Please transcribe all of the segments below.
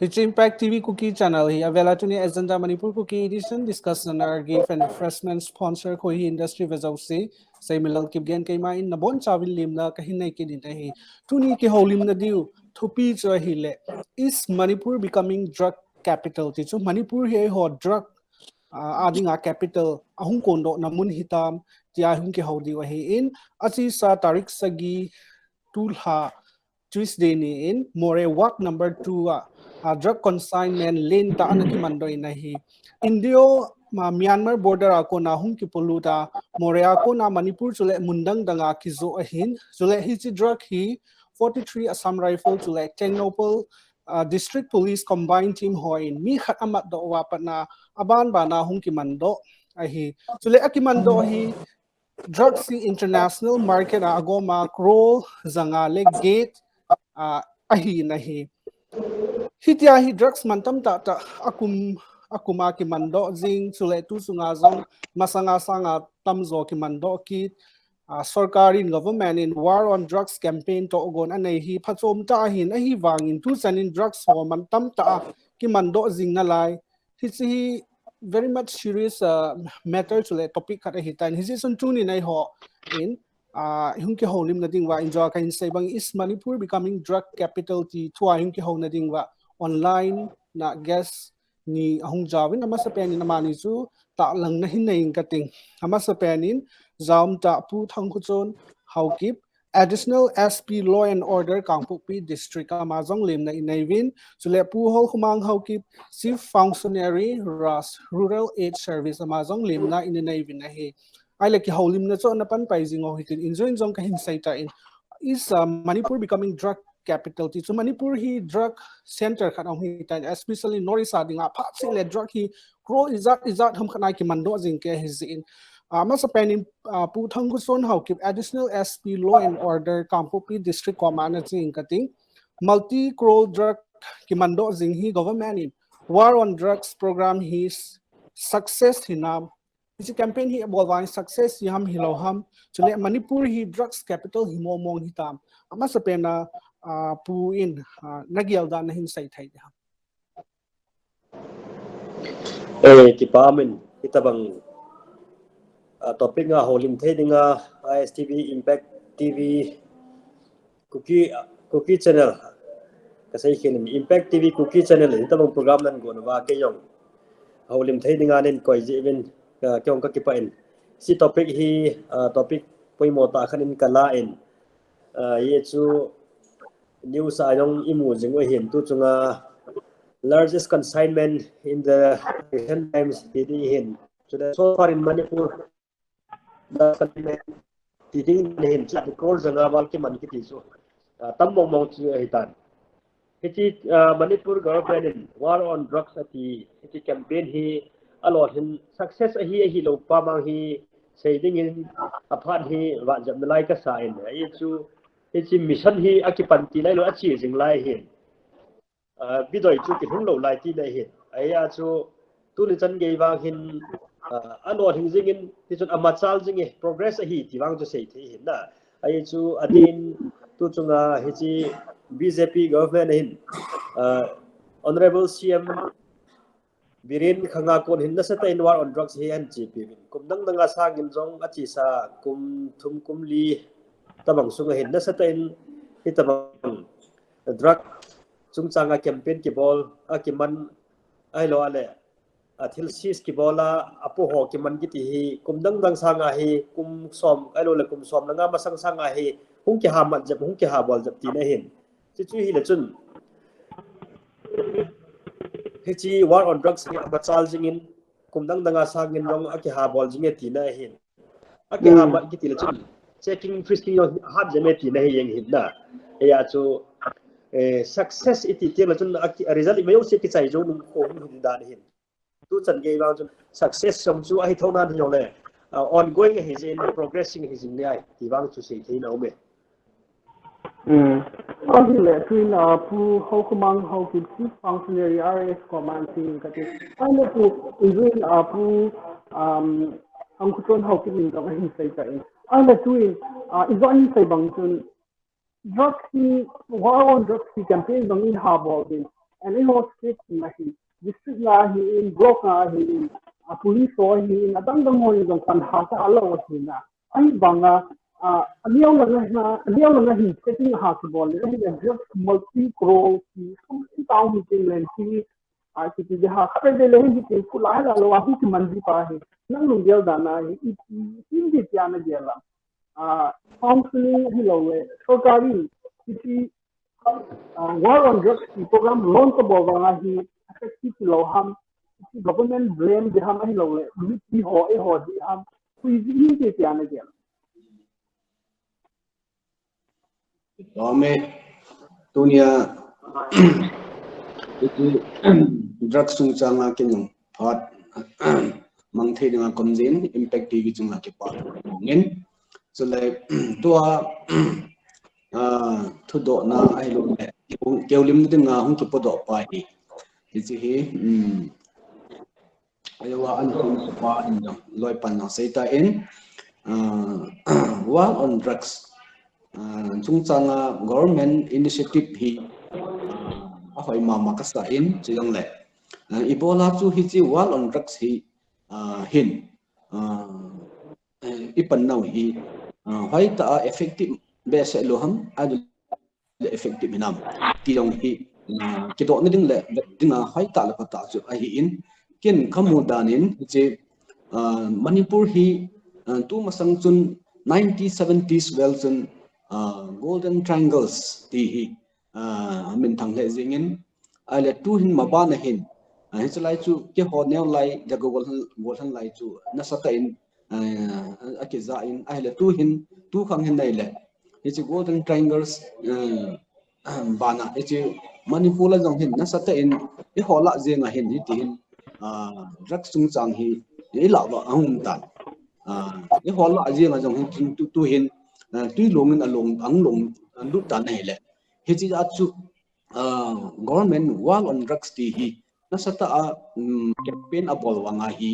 His Impact TV Cookie channel hi avela tuni agenda Manipur Cookie edition discussion our gift and refreshment sponsor ko hi industry vezau se sai milal kip gen kai ma in nabon chawil lim na kahin nai ke din hi tuni ki holim na diu thupi cho hi le is Manipur becoming drug capital ti chu Manipur hi ho drug adinga capital ahung kondo namun hitam tia hung ki hodi wa hi in achi sa tarik sagi tulha Tuesday ni in more walk number 2 drug consignment lane ta anaki mandoi na hi Indio Myanmar border ako na hung ki poluta more ako na Manipur chule mundang danga ki zo ahin chule hi chi drug hi 43 Assam rifle chule Technopol district police combined team hoin mi khat amat do wapat na aban bana hung ki mando ahi chule akimando hi drugs international market agoma crawl zangale gate ahi nahi hitia hi drugs mantam ta akuma ki mando jing chule tu sunga zong masanga sanga tamzo ki mando ki sarkari government in war on drugs campaign to ogon anei hi phachom ta hin a hi wangin tu chanin drugs ho mantam ta ki mando jing na lai hi chi very much serious matter chule topic khat hi tan hi sun tu ni nai ho in hung ki holim na ding wa enjoy kan say bang is Manipur becoming drug capital ti thua hung ki ho na ding wa online na guess ni hung jawin ama sa penin amani chu ta lang na hin nei kating ama sa penin zaum ta pu thang khu chon haukip additional SP law and order Kangpokpi district amazong lim na inavin chule pu hol khumang haukip chief functionary ras rural aid service amazong lim na inavin na he I like haulim na so napan paising oh hitin enjoy jong kahin saita in is Manipur becoming drug capital ti so Manipur hi drug center khat ong hitan especially norisa dinga phat sile drug hi grow izat hum khanai ki mando jing ke hizin mas penin pu thang son how keep additional SP law and order Kangpokpi district command jing kating multi crore drug ki mando jing hi government in war on drugs program his success hinam this campaign hi bolwan success yam hiloham chule Manipur hi drugs capital hi momong hitam ama sapena pu in nagyal da na hin sai thai Kipamin itabang topic nga holim the nga ISTV Impact TV cookie channel kasai khin Impact TV cookie channel itabang program nan gon wa ke yong holim the nga nen koi ji even kyong ka kipain si topic hi topic poimo ta khanin kala in ye chu news ayong imu jingwe hin tu chunga largest consignment in the recent times hin so far in Manipur the consignment hin chat call janga wal ki man ki ti so tammong mong chu hitan hiti Manipur government in war on drugs ati hiti campaign hi alot hin success hi lo pa mang hi saying in apart hi wa jam lai ka sa in ai chu hiti mission hi akipanti lai lo achi jing lai hin bidoi chu ki hung lo lai ti nei hin aya chu tu ni chan gei wang hin anot hin jing in ti chun amachal jing progress hi ti wang chu sei thi hin na ai chu adin tu chunga hi chi BJP government hin honorable CM Birin khanga kon hin na sa tain war on drugs hi an GP kum dang danga sang in jong achi sa kum thum kum li tabang sunga hin na sa tain hi tabang drug chung changa campaign ki bol akiman ai lo ale athil sis ki bola apo ho ki man ki ti hi kum dang sanga hi kum som ai lo le kum som nga masang sanga hi hung ki ha mat jap hung ki ha bol jap ti na hin chi chu hi le chun hichi war on drugs hi bachal jingin kum danga sangin rong aki ha bol jinge ti na hin aki ha mat ki ti le chun checking frisking yo hat jame ti na hi yeng hin na ya chu success iti tiang chun result i mayo se ki chai jo nung ko hin dan hin tu chan ge wang chun success som chu ai thona ni le ongoing hi in progressing hi jing ai ti wang chu se thei na me अहिले twin pu how kumang how ki chief functionary RS command team kati ano pu even pu angkuton how ki min ka hin sai ka in ano twin izon sai bang chun drugs ki war on drugs ki campaign bang in ha bol din any host na hi district na hi in block na hi in police so hi in adang dang mo yung kan ha sa alo hi na ai banga aliyaw lang hi setting ha sa bol ni just multi crore ki some town meeting len ki ki ti ha kare de le hi ki kula la lo hi ki mandi pa hi nang lu gel da na hi in di ya na gel la counseling hi lo le सरकारी ki war on drugs की program loan को बोल रहा है effective लो हम government blame दे हम ही लो ले भी हो दी हम कोई भी के क्या ना क्या Ome dunia itu drugs sung changa kenyang phat mang the dengan komjin impact TV chung la ke pa ngin so like tua thu do na ai lo le kêu lim de nga hung ki po do pa hi hi ai wa an kun so pa in loi pan na sei ta in war on drugs chung changa government initiative hi a hoi ma ka sa in chiang le Ebola chu hi chi war on drugs hi hin ipan nau hi hoi ta effective be se lo ham adu effective nam ti dong hi ki do na ding le dinga hoi ta la ta chu a hi in kin khamu danin che Manipur hi tu masang chun 1970s welson golden triangles ti hi min thang le jingin ale tu hin maba na hin hi chalai chu ke ho neu lai da gol han lai chu na sa ta in akiza in ale tu hin tu khang hin nei le hi chu golden triangles bana hi chu Manipur la jong hin na sa ta in hi ho la je nga hin hi ti hin rak sung chang hi hi la wa ang tan hi ho la je nga jong hin tu hin tuy longin along ang long lu tan nei le hi chi a chu government wall on drugs ti hi na sa ta campaign a bol wanga hi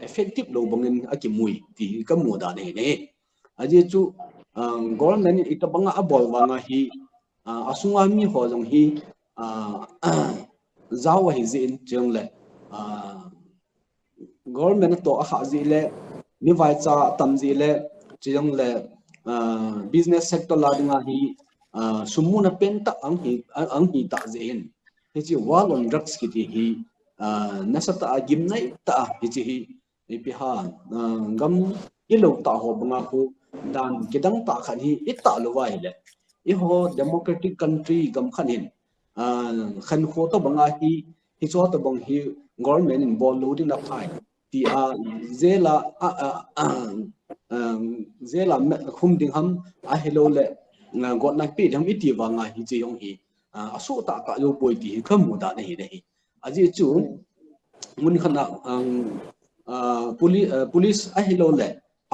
effective lo bangin akimui ti ka mu da nei ne aje chu government itabanga a bol wanga hi asunga mi ho jong hi zawa hi zin jong le government to a ha ji le mi vai cha tam ji le jong le business sector la dinga hi sumuna penta ang hi ta zen hi chi wall on drugs ki ti hi nasata agim nai ta hi chi hi pi ha gam ilo ta ho banga ko dan kidang ta khan hi ita lo wai le I ho democratic country gam khan hin khan kho to banga hi cho to bang hi government in bol lo din la phai ti zela zela khum ding ham a hello le got na pi dham iti wanga hi chi yong hi asu ta ka yo poi ti kham mu da nei nei aji chu mun khana police a hello le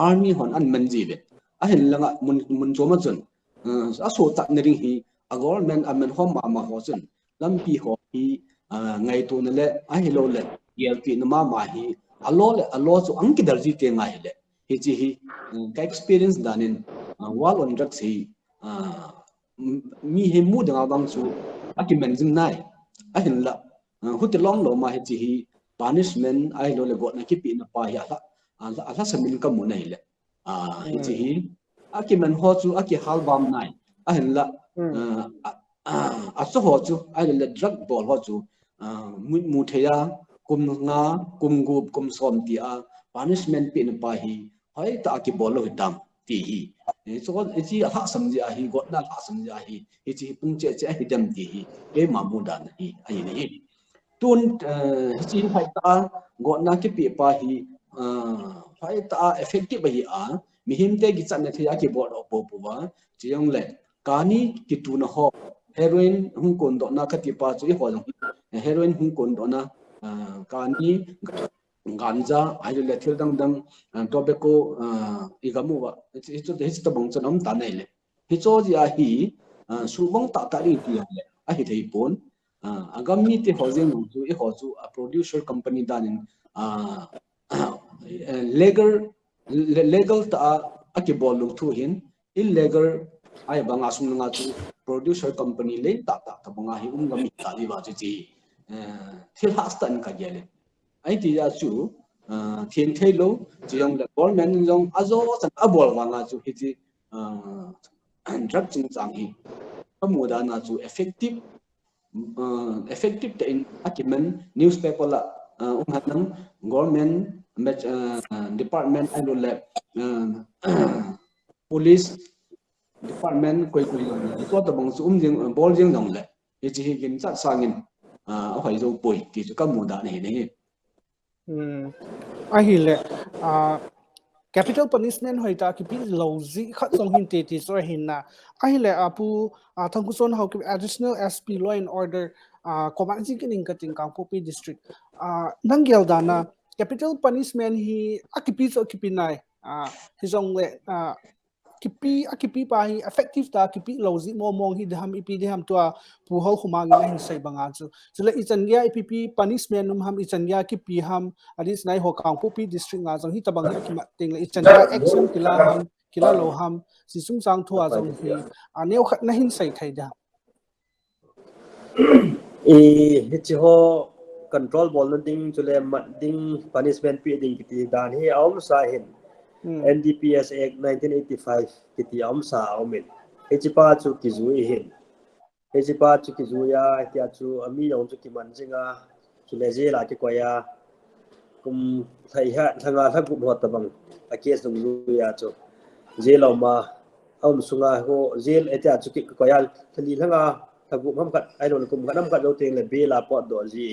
army hon an manji le a hen langa mun choma chun asu ta nering hi a government amen hom ma ho chun lam pi ho hi ngai tu na le a hello le yel pi na ma hi alo chu ang ki darji te ngai le hi chi hi ka experience danin wall on drugs hi mi he mu dang bang chu akimen jing nai a hin la huti long lo ma he chi hi punishment ai lo le got na ki pi na pa ya la samin ka mu nei le hi chi hi akimen ho chu aki hal bam nai a hin la a so ho chu ai le drug bol ho chu mu theya kum nga kum gup kum som ti punishment pi na pa hi hoi ta ki bol lo hitam ti hi so chi ha samji hi got na ha samji hi chi pung che hi dam ti hi e ma mu dan hi ai ni tun chi hai ta got na ki pi pa hi hai ta effective hi mi him te gi chan na thia ki bol op po wa chiang le kani ki tu na ho heroin hung kon do na ka ti pa chu ho jong heroin hung kon do na kani ganja ai le thil dang tobacco igamu wa it's to bang chanam ta nei le hi cho ji hi su bang ta ri ti le a hi thei pon agam mi te hojeng chu ho chu a producer company danin legal ta a ki bol lu thu hin illegal ai bang asum nga chu producer company le ta banga hi gami ta li ba chi thil hastan ka gele ai ti ya chu thiên thei lo chiong le government jong azo chan abol wanga chu hi chi drug chung chang hi amuda na chu effective te in akimen newspaper la hanam government department alo le police department koi dong to ta bang chu jing bol jing dong le hi chi gin chat sangin a phai zo poi ti chu kamuda nei nei ahile capital punishment hoita ki pi lozi khat song hin te ti so hinna ahile apu thangkuson how additional SP law and order command kin in kating Kangpopi district nangyal dana capital punishment hi akipi so kipinai hizong le kipi pa hi effective ta kipi lozi mong hi dham ipi dham to puhol khumang na hin sai banga chu chule ichania ipp punishment num ham ichania kipi ham adis nai ho Kangpopi district nga jong hi tabang hi kimat ting le ichania action kila lo ham si sung sang thua jong hi aneu khat na hin sai thai da hichi ho control ball ding chule ding punishment pi ding kiti dan hi aum sa hin NDPS Act 1985 kiti aum sa aumin hichi pa chu kizui hin hichi pa chu kizuya tia chu ami yong chu kiman jinga chule je la ki koya kum thai ha thanga thagu hot tabang a case dum ya chu je lo ma aum sunga ho jail etia chu ki koya thali thanga thagu ham khat ai don kum ganam khat do teng le be la pot do ji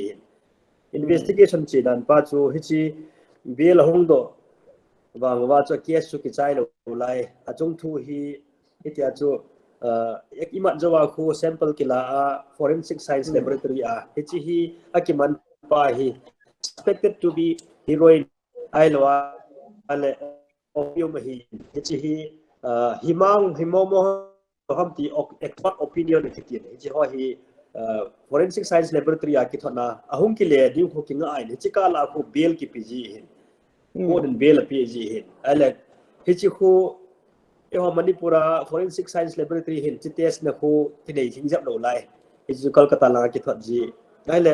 investigation chi dan pa chu hichi be la hong do wa chu case chu ki chai lo lai a chung thu hi etia chu ek imat jawa khu sample kila forensic science laboratory hichi hi akiman pa hi expected to be heroin ailwa ale opium hi hichi hi himomo hamti expert opinion kitin hichi ho hi forensic science laboratory ki thona ahum ki le diu ko kinga ai hichi kala ko bel ki pg hin modern bel pg hin ale hichi khu eho manipura forensic science laboratory hin chi test na khu tinei hingjap lo lai hichi kolkata la ki thot ji ale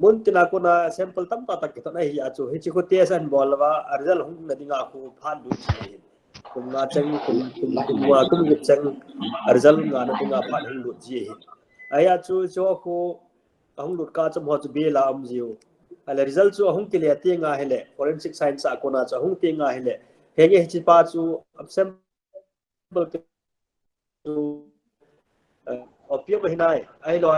mun tina ko na sample tam ta tak ki thona hi achu hichi khu test an bolwa result hung na dinga khu phan du chi kum nga chang kum git chang result nga na dinga phan hung du ji aya chu cho ko hung lut ka cham ho chu be la am jiu ale result chu hung kile te nga hele forensic science a ko na cha hung te nga hele henge hi chi pa chu sample chu opium hinai ai lo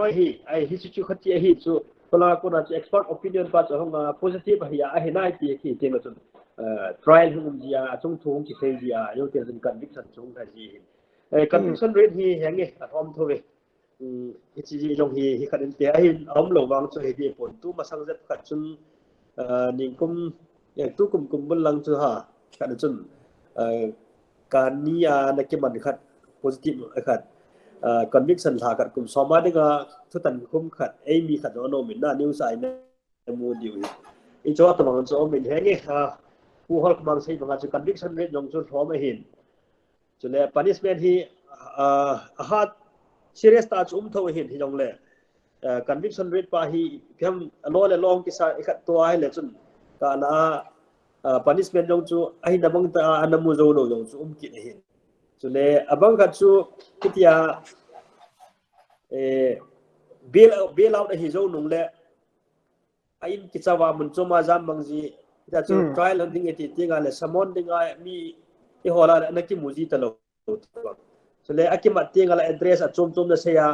roi hi ai hi chu khati hi chu tola ko na expert opinion pa chu hung positive hi a hinai ti ki te na chu trial hung jia chung thung ki sei jia yo te jin conviction chung tha ji conviction rate hi henge athom thove chi ji jong hi khaden te hi om lo wang chu hi ti pon tu ma sang zat khat chun ning kum tu kum bul lang chu ha khat chun kan niya na ki man khat positive khat conviction tha khat kum soma dinga thutan kum khat ai mi khat no min na news ai na mu diu i cho ta bang cho min henge ha pu hol mang sei bang chu conviction rate jong chu thom hin chule punishment hi hat serious ta chum tho hin hi jong le conviction rate pa hi pham lo le long ki sa ikhat to ai le chun ka na punishment jong chu ai na bang ta anamu zo lo jong chu ki hin chule abang khat chu kitia bail out hi zo nung le ai ki chawa mun choma jam bangji ta chu trial ding eti tinga le samon dinga mi i hola na ki muji talo chule akimat tinga la address a chom na se ya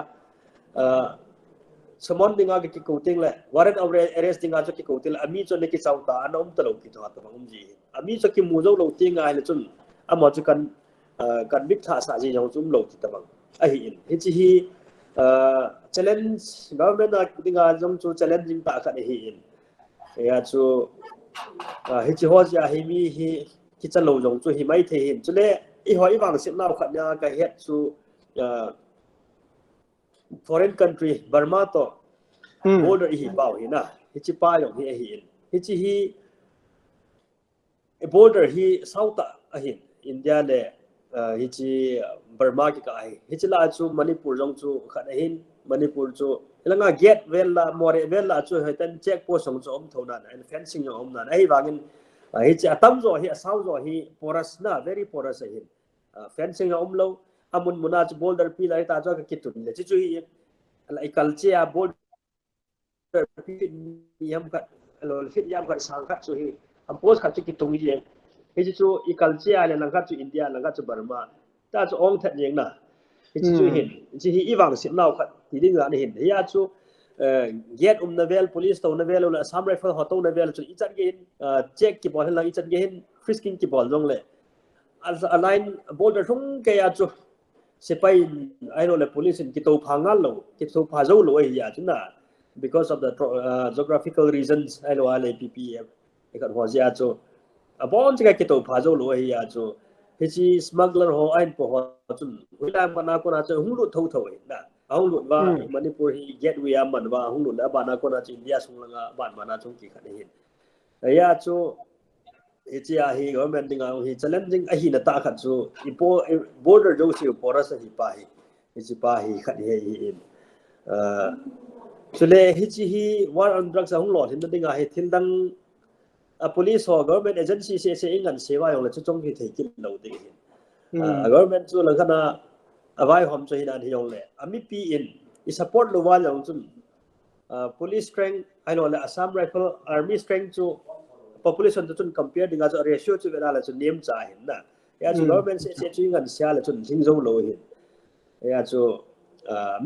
samon dinga ki ko ting le warrant of arrest dinga chu ki ko til ami chu ne ki chawta anom talo ki to ta bangji ami chu ki mujo lo tinga le chun amo chu kan convict tha sa ji jong chum lo ki ta bang a hi in hi chi hi challenge government na dinga jong chu challenging ta kha hi in ya chu hi chi ho ja hi mi hi ki cha lo jong chu hi mai the hin chule i hoi wang sim na khat ya ka het chu foreign country Burma to border hi pau hi na hi chi pa yong hi hi hi chi hi border hi south a hi India le hi chi Burma ki kai hi chi la chu Manipur jong chu khat hin Manipur chu langa get vel la more vel la chu hetan check post song chu om thona and fencing om na ai wangin hi chi atam zo hi asau zo hi porous na very porous hi fencing om lo amun muna chu boulder pi lai ta jo ka kitun le chi chu hi lai culture boulder pi yam ka lo fit yam ka sang ka chu hi am post ka chi kitun hi hi chu i culture le langa chu India langa chu Burma ta chu ong that yeng na hi chu hin chi hi i wang sim nau khat ti ding la ni hin ya chu get navel police to navel la sam rifle hoto navel chu i chat ge check ki bol la i chat ge hin frisking ki bol jong le align border thung ke ya chu sipai ai no le police in ki to phangal lo ki to pha zo lo ya chu na because of the geographical reasons ai lo ale ppf e ka ho ya chu abon chi ka ki to pha zo lo ya chu hi chi smuggler ho ai po ho chu huila mana ko na chu hung lu thau thau na hung lu wa Manipur hi get we am man wa hung lu na ba na ko na chi India sung la ban mana chung ki khan hin ya chu hi chi a hi government ding hi challenging a hi na ta khat chu ipo border jo si porous hi pa hi khat hi chule hi chi hi war on drugs hung lot hin ding a hi thil dang a police or government agency se ingan sewa yong la chu chong ki thei kin lo ding hin government chu la khana avai hom chu hin an hi yong le ami pi in I support lo wa yong chun police strength I know la Assam rifle army strength chu population to chun compare dinga chu ratio chu vera la chu name cha hin na ya chu government se chu ingan sia la chun sing zo lo hin ya chu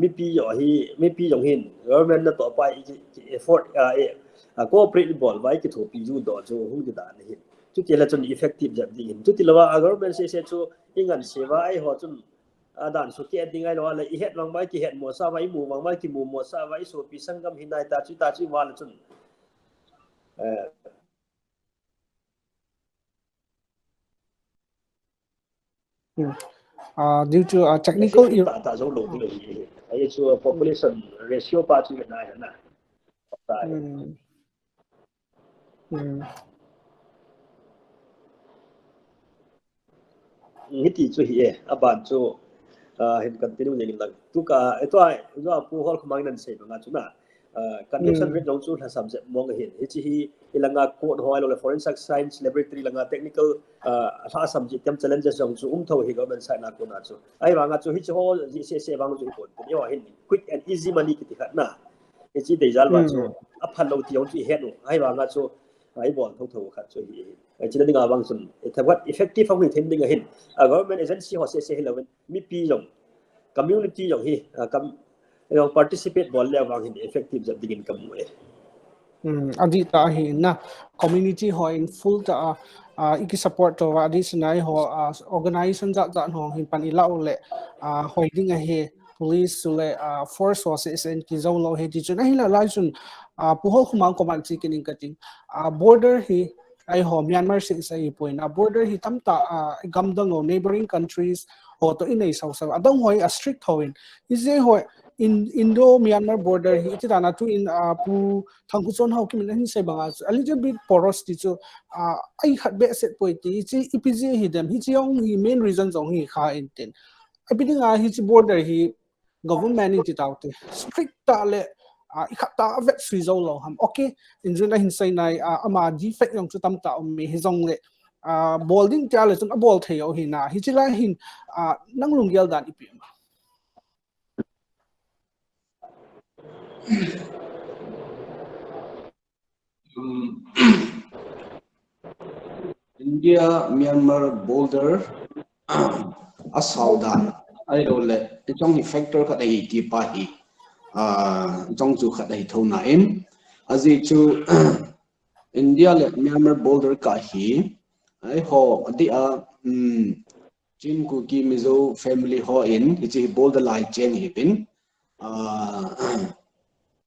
mi pi yong hin government na to pai effort cooperate bol vai ki tho pi ju do chu hu ki da ni hin chu ti la chun effective jam ding hin chu ti lawa government se chu ingan sewa ai ho chun dan su ke ding ai lo la I het wang bai ki het mo sa vai mu wang bai ki mu mo sa vai so pi sangam hinai ta chi wa la chun due to technical ta zo lo di ai chu population ratio pa chu na na ngiti chu hi aban chu hin continue ni lang tu ka eto ai zo pu hol khmang nan se nga chu na condition rate jong chu la subject mong hin hi hi ilanga code hoi lo forensic science laboratory langa technical ha subject tem challenges jong chu tho hi government side na ko na chu ai wa nga chu hi ho ji se wang chu ko yo hin quick and easy money ki khat na hi chi dei jal wa chu a phan lo ti jong chu he no ai wa nga chu ai bol tho khat chu hi ai chi dinga wang sun it what effective phong hin thing hin government agency ho se hi lo mi pi jong community jong hi yung participate bol le wang hin effective jab digin kam mo adi ta hi na community ho in full ta iki support to wa di sanai ho organization za ho hin pan ila ole hoiding a he police le force forces and ki zo lo he ti chuna hi la lai chun puhol khumang command chi kin kating border hi ai ho Myanmar se sai point border hi tam ta gamdang o neighboring countries ho to inai sau sau adong hoi a strict hoin is they ho in Indo Myanmar border hi iti dana tu in pu thangku chon hau kim hin se banga a little bit porous ti chu ai khat be set point ti chi ipg hi dem hi chiong hi main reason jong hi kha in ten abiding hi chi border hi government ni ti taute strict ta le ikata vet sui zo lo ham okay in juna hin sai nai ama defect yong chu tam ta me hi jong le bowling ta le chun a ball theo hi na hi chila hin nang lunggel dan ipim India Myanmar border asaudan ai lo le trong ni factor ka dai ki pa hi trong chu kha dai thona in azi chu India le Myanmar border ka hi ai ho di chin ku ki mizo family ho in hi border line chain hi bin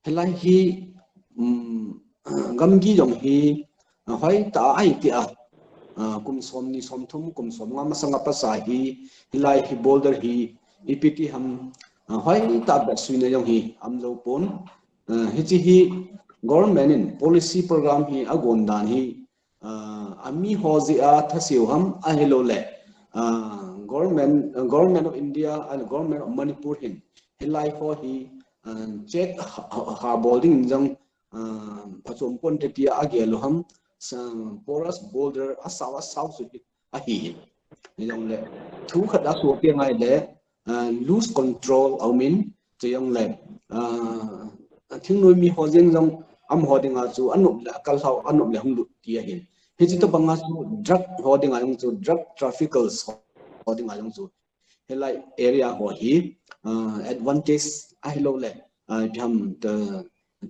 helai hi gamgi jong hi hoi ta ai ti kum som ni som thum kum som nga masanga pasa hi hilai hi boulder hi EPT ham hoi ta ba suina jong hi amlo pon hi chi hi government in policy program hi agon dan hi ami hozi a thasiu ham a hello le government of India and government of Manipur hin helai ho hi check ha boarding jang phachom pon te tia agelo ham porous boulder asawa south a hi yong le thu khada su pe ngai le lose control au min cheyong le thing noi mi ho jeng jong am ho dinga chu anup la kal hau anup le hung lu tia hin he chi to banga chu drug ho dinga yong chu drug traffickers ho dinga yong chu helai area ho hi advantage a hello le tham the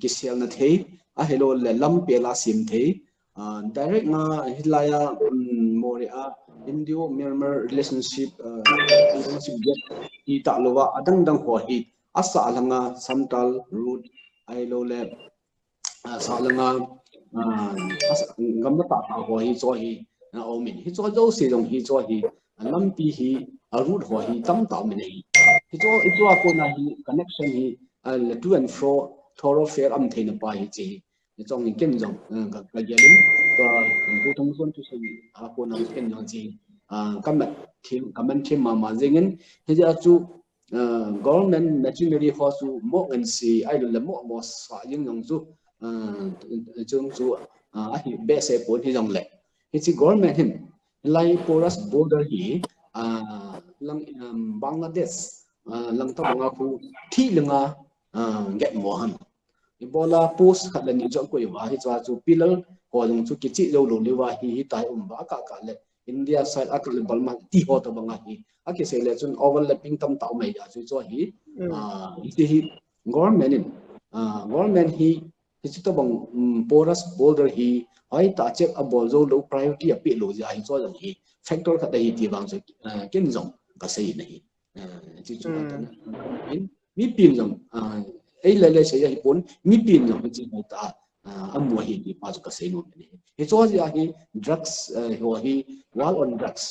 kisel na thei a hello le lam pe la sim thei direct nga hilaya moria Indio Myanmar relationship get I ta lowa adang dang ho hi asa alanga samtal root ai lo le sa langa ngam ta ta ho hi cho hi na o min hi cho jo se dong hi cho hi lam pi hi root ho hi tam ta min hi cho ko na hi connection hi to and fro thoroughfare am thein pa hi chi trong những kem dòng cái gia đình và bố thông xuân tu sĩ cô nam kem dòng gì các bạn thêm mà riêng thế giờ chú government machinery ho chú mỗi ngành gì ai là mỗi xã những dòng chú chung chú ai bé sẽ bốn thì dòng lệ thế chỉ government hình lai porous border hi lang Bangladesh lang ta banga khu thi langa get mo han bola post khat la ni jong ko wa hi cha chu pillar ho jong chu kichi lo lo le wa hi tai ba ka le India side akal balma ti ho to banga hi aki se le chun overlapping tam tau mai ya chu cho hi hi government hi chu to bang porous border hi ai ta check a bol zo lo priority a pi lo ja hi cho jong hi factor khat hi ti bang so ken jong ka sei nei chu chu ta mi pin jong ai le se hi pon mi pin jong chi mai ta amwa hi ki pa ka sei no ni he cho ja hi drugs ho hi war on drugs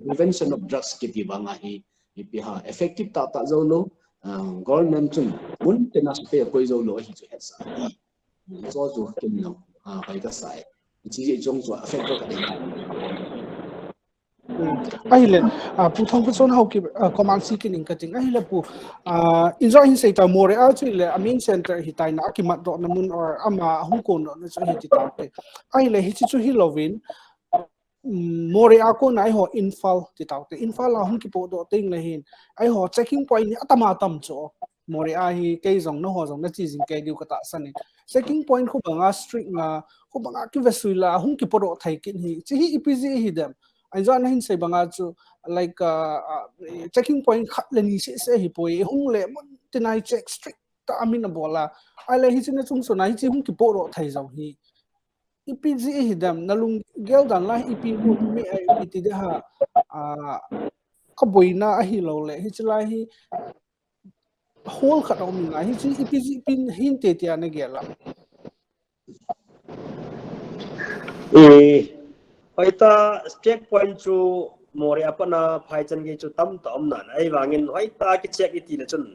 prevention of drugs ki ti banga hi pi ha effective ta zo lo government chun mun te na pe ko zo lo hi chu het sa hi cho zu kin no hai ka sai chi ji jong zo affect ka dei ai le pu thong pu chon hau ki command si kin in kating ai le pu enjoy hin sei ta more a chu le amin center hi tai na ki mat do na mun or ama hung kon no chu hi ti ta te ai le hi chu hi lovin more a ko nai ho infal ti ta te infal la hung ki po do ting le hin ai ho checking point ni atama tam cho more a hi ke jong no ho jong na chi jing ke diu ka ta san checking point khu banga strict na khu banga ki vesuila hung ki po do thai kin hi chi hi ipg hi dem anh do anh say bằng chu like checking point khát lên như sẽ hi poi hung lệ một tên này check strict ta amin na bola ai lại hi xin chung số này chỉ hung kịp bộ thay dòng hi ipg hi đam na lung gel dan la ipg me ipg de ha ka boina hi lo le hi chlai hi whole khát ông mình hi chỉ ipg pin hin te tia na gela hoi ta checkpoint chu more apana phai chan ge chu tam tom nan ai wangin hoi ta ki check iti na chun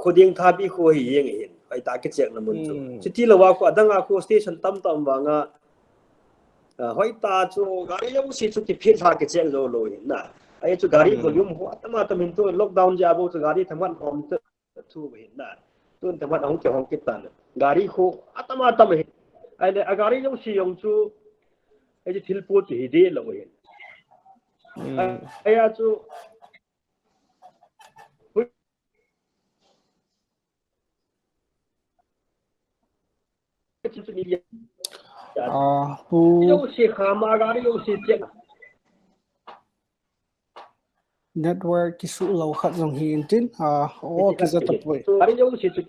khoding tha bi kho hi yeng hin hoi ta ki check na mun chu chiti lawa ko adanga ko station tam tom wanga hoi ta chu gari lo si chu ki phir tha ki check lo lo hin na ai chu gari volume ho atama tamin to lockdown ja bo chu gari thaman hom thu hin na tun thaman hong ke hong ki tan gari kho atama tam hin ai le agari lo si yong chu ai chỉ thiếu bút chỉ đi là vậy, ai chú yêu si khám agari yêu si check network ki su lo khat jong hi in tin o ki za tap we yêu si chu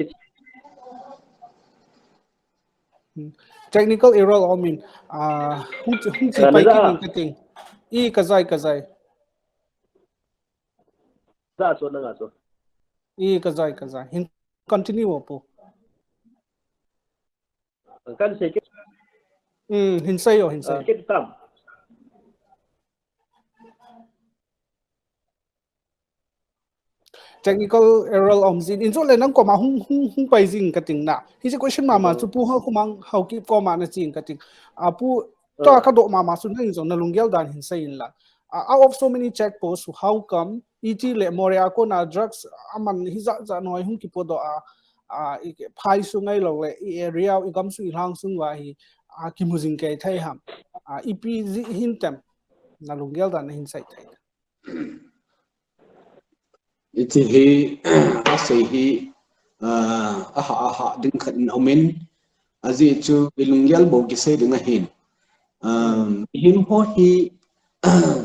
technical error I mean hung chi pai kin ka ting I kazai za cho na cho I kazai hin continue po kan se ke hin sai ke tam technical error zin in zo le nang ko ma hung pai jing ka ting na hi je question ma chu pu ha khumang how ki ko ma na ching ka ting pu to ka do ma su nang zo na lunggel dan hin sai in la out of so many checkposts how come ET le moria ko na drugs aman hi za noi hung ki podo phai su ngai lo le area i gam su i hang sung wa hi ki mujing ke thai ham EP hin tem na lunggel dan hin sai thai iti hi asai hi aha ding khat omen azi chu ilungyal bo ki sei ding a hin him ho hi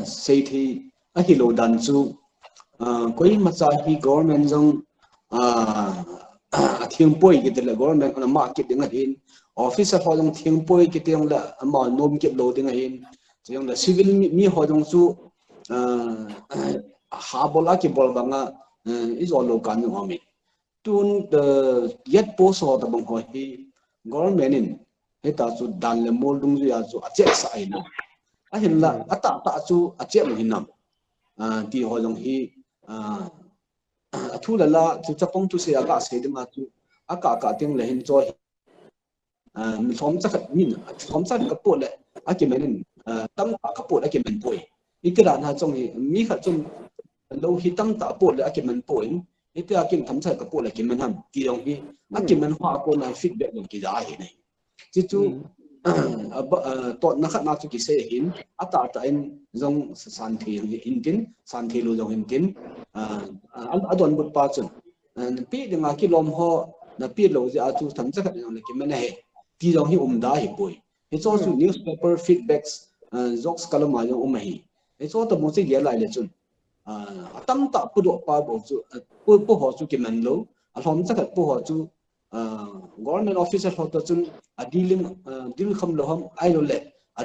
sei thi a hi lo dan chu koi macha hi government jong a thiang poi ki de government on market ding a hin officer ho jong thiang poi ki tiang la ma nom ki lo ding a hin jong la civil mi ho jong chu ha bola ki bol banga is all lo kan ngom mi tun the yet post ho da bang ho hi government in heta chu dan le mol dung ju ya chu a che sa ai na a hin la ata ta chu a che mo hin nam ti ho jong hi a thu la chu chapong tu se aga se de ma chu aka ting le hin cho mi thom cha khat min thom cha ka po le a ki men tam ka po le ki men poi ikra na chong hi mi kha chung lo hi tam ta po le a ki men poi ite a kin tham cha ka po le ki men ham ki yong hi a ki men hwa ko na feedback yong ki da hi nei chi chu to na khat na chu ki se hin ata ta in jong san thi hin tin san thi lo jong hin tin adon but pa chun pi de nga ki lom ho na pi lo ja chu tham cha khat yong le ki men he ti jong hi da hi poi he cho chu newspaper feedbacks jokes kalama yong hi he cho to mo se ge lai le chun tam ta pu do pa bo chu pu ho chu ki men lo a lom cha khat pu ho chu government officer ho to chun deal kham lo ham ai lo le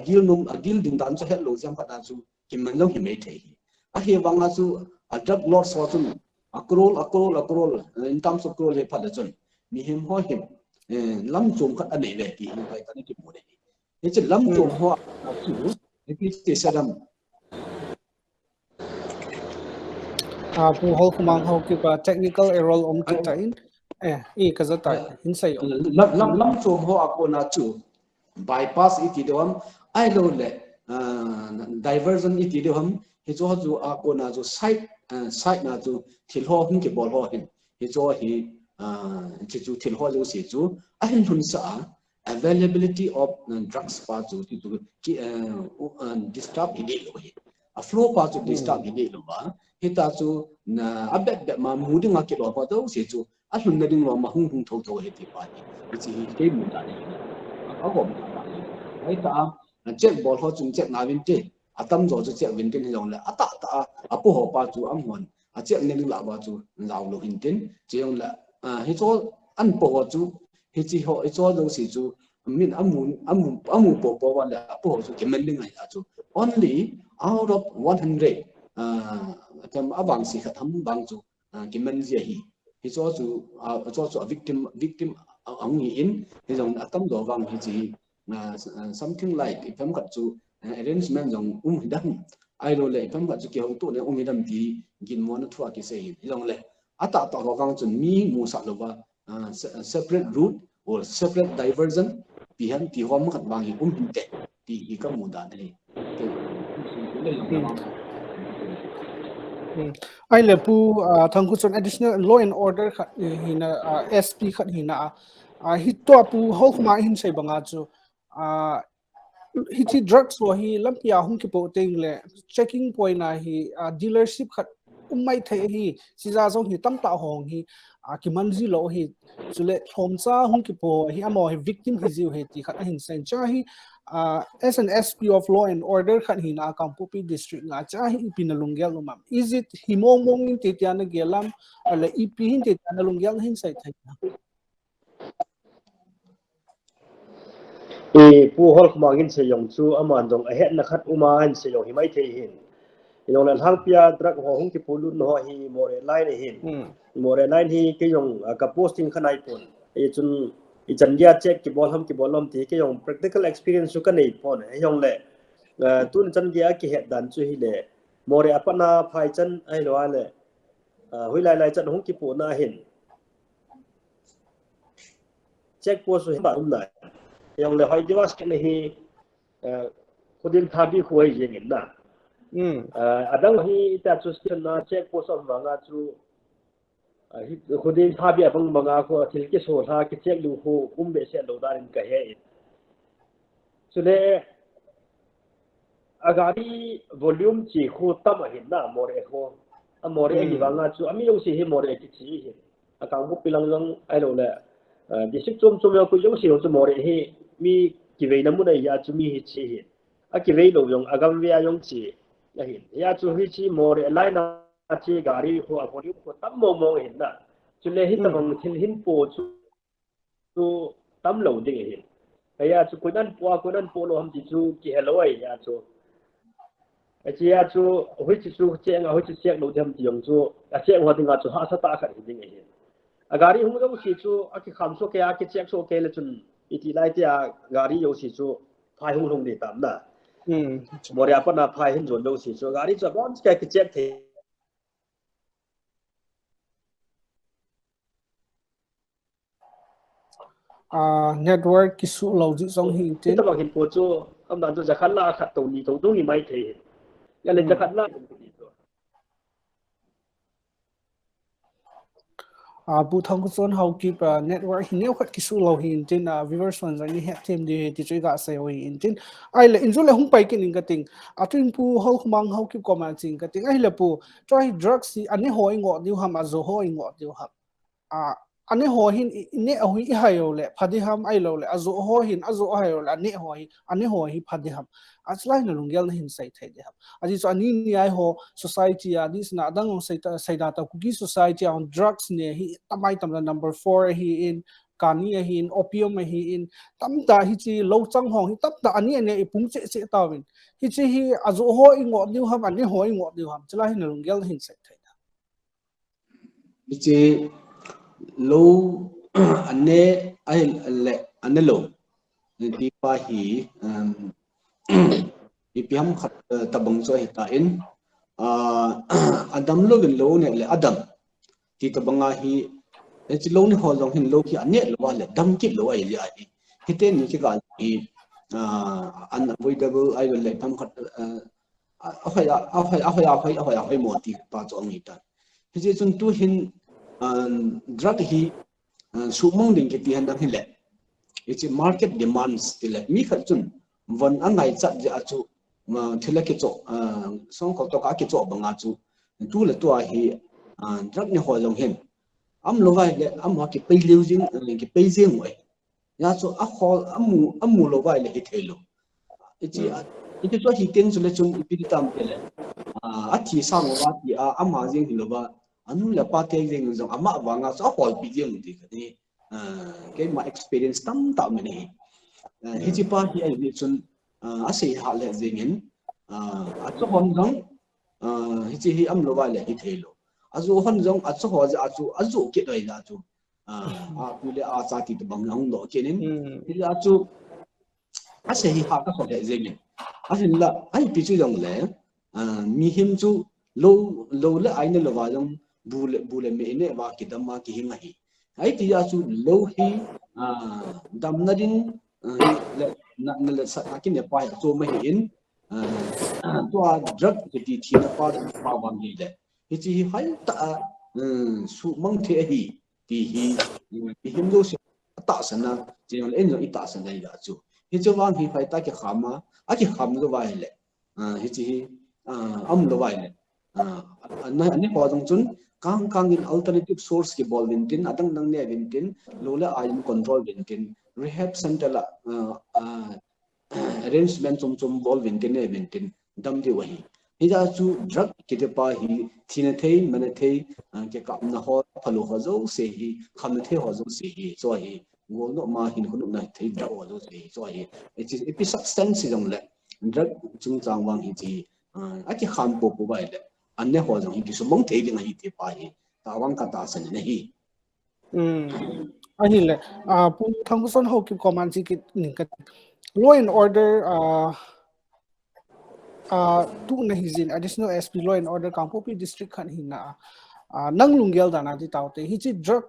deal ding dan cho het lo jam pa chu ki men lo hi me the a he wanga chu a drug lord so chun a crore in terms of crore he pha da chun mi him ho him lam chum khat anei le ti hi pai kan ki mu de he che lam chum ho chu he ti sadam pu hol kumang ho ki pa technical error om ki tain ka za tai hin sai lam chum ho ako na chu bypass iti dewam ai lo le diversion iti dewam he cho chu ako na chu site na chu thil ho hum ki bol ho hin he cho hi chu thil ho lo si chu a hin hun sa availability of drugs pa chu ti chu disturb hi lo hi a flow pa chu disturb hi lo ba he ta chu na abet ma mu ding a ki lo pa to si chu a hun na ding lo ma hung tho he ti pa ni chi ke mu ta ni a ko ma ta ni ai ta check bol ho chung check na win te atam zo chu check win tin long la ata ta a pu ho pa chu am hon a check ne la ba chu law lo hin tin che yong la he cho an po chu he chi ho e cho do si chu min amu po wa la po chu ke men ding ai chu only out of 100 kam abang si khatham bang chu ke men je hi he cho chu victim ang hi in he jong atam do wang hi chi something like ifam khat chu arrangement jong hidam ai lo le ifam khat chu ke ho to le hidam ti gin mo na thua ki se hi jong le ata ta ho gang chun mi mu sa lo ba separate route or separate diversion pi han ti hom khat wang hi te ti hi ka mu da nei ai le pu thang khu chon additional law and order khat hina SP khat hina hi to pu hol khma hin sei banga chu hi chi drugs wa hi lampia hum ki po teng le checking point na hi dealership khat umai thai hi siza zo hi tam ta hong hi ki manji lo hi chule thomcha hum ki po hi amo hi victim hi jiu he ti khat hin sen cha hi as an SP of law and order khat hina Kangpopi district nga cha hi pinalungyal umam is it himong mong in tetiana gelam ala EP hin tetiana lungyal hin sai thai pu hol khmangin se yong chu aman dong a het na khat uma han se yong hi mai the hin yong la hang pia drug ho hung ki pulun ho hi more line hin more line hi ke yong ka posting khanai pon e chun i chan dia check ki bol ham ki bolom ti ke yong practical experience su ka nei pon e yong le tun chan dia ki het dan chu hi le more apana phai chan ai lo ale hui lai chan hung ki pu na hin check post su ba um lai yong le hoi diwas ke hi khodin thabi khoi je ngin na adang hi ta chu na check post of manga chu khudin thabi abang manga ko thil ki so tha ki check lu ho be se lo darin ka he chule agari volume chi khu tam hin na more ho amore hi wanga chu ami lo si hi more ki chi hi akang bu pilang long ai lo le district chom yo ku yo si chu more hi mi ki ve na mu na ya chu mi hi chi hi a ki ve lo yong agam ve yong chi ya chu hi chi more lai na chi gari ho a volume ko tam mo hin na chule hi tabang thil hin po chu tam lo ding hi ya chu kunan po lo ham chi chu ki hello ai ya chu chia chu hui chu cheng hui chu chek lo them tiong chu a cheng ho dinga chu ha sa ta khat ding hi agari hum do si chu a ki kham so ke a ki chek so ke le chun iti lai tia gari yo si chu phai hung hung ni tam na mori apa na phai hin zon do si chu gari chu bon ke ki chek the network ki su lo ji song hi tin ta ba hin po chu am dan chu ja khan la khat to ni to du ni mai the ya le ja khat la bu thong ko son how keep network hi ne khat ki su lo hi tin viewers fan ni he them di ti chui ga se oi in tin ai le injul le hung pai kin ka ting atun pu ho khmang how keep command ching ka ting ai le pu try drugs si ani hoi ngo diu ham azo hoi ngo diu ham ani ho hin ne a hui hayo le phadi ham ai lo le azo ho hin azo hayo le ani ho hi phadi ham aslai na lungel na hin sai thai de ham aji so ani ni ai ho society a dis na dang sai da ta kuki society on drugs ne hi tamai tam number 4 hi in kani hi in opium hi in tam ta hi chi lo chang hong hi tap ta ani ne ipung che tawin hi chi hi azo ho i ngo diu ham ani ho i ngo diu ham chlai na lungel hin sai thai da chi lo ane ai le ane lo ti pa hi ipiam khat tabang cho hita in adam lo gen lo ne le adam ti tabanga hi chi lo ni ho jong hin lo ki ane lo le dam ki lo ai li ai hiten ni ki ga hi unavoidable ai le tham khat a hoi mo ti pa cho ngi ta hi chun tu hin drug hi sumong ding ke ti han dang hile it's a market demands tile mi khat chun von angai chat ja chu thile ke cho song ko to ka ke cho banga chu tu le to hi drug ni ho long hen am lo vai le am ha ke pe liu jing ke pe jing wei ya chu a ho amu lo vai le ke thelo it's cho hi ten chu le chun pi tam tele a thi sang wa ti a am ha jing lo ba anu la pa te jing jong ama wanga so hol pi jing ti ni ke ma experience tam ta me ni hi chi pa hi ai ni chun a sei ha le jing in a cho hon jong hi chi hi am lo ba le hi thelo a zo hon jong a cho ho ja a zu ke doi da chu a pu le a cha ti bang nang do ke nin hi a chu a sei ha ka ho le jing in a hin la ai pi chu jong le mi him chu lo le ai ne lo wa jong bule me ne wa ki dam ma ki hinga hi ai ti ya chu lo hi dam na din na le sa ki ne pa so ma hi in to a drug ki ti thi na pa wa ni le hi chi hai ta su mang the hi ti hi him do si ta sana je en lo ita sana ya chu hi chu wang hi phai ta ki khama a ki kham lo wa le hi chi am lo wa le ani ho jong chun kang in alternative source ki bol din adang nang ne din lola aim control din rehab center la arrangement chom bol din ne din dam di wahi hija chu drug ki de pa hi thine thei mane thei ke kap na ho phalo ho zo se hi kham the ho zo se hi so hi go no ma hin khunu na thei da ho zo se hi so hi it is epi substance jong le drug chung chang wang hi ji a ki kham po bai le anne ho jong ki sumong thei ding hi te pa hi tawang ka ta san ne hi a hi le pu thong son ho ki command ji ki ning ka law and order tu na hi jin additional SP law and order Kangpopi district khan hi na nang lunggel dana di taute hi chi drug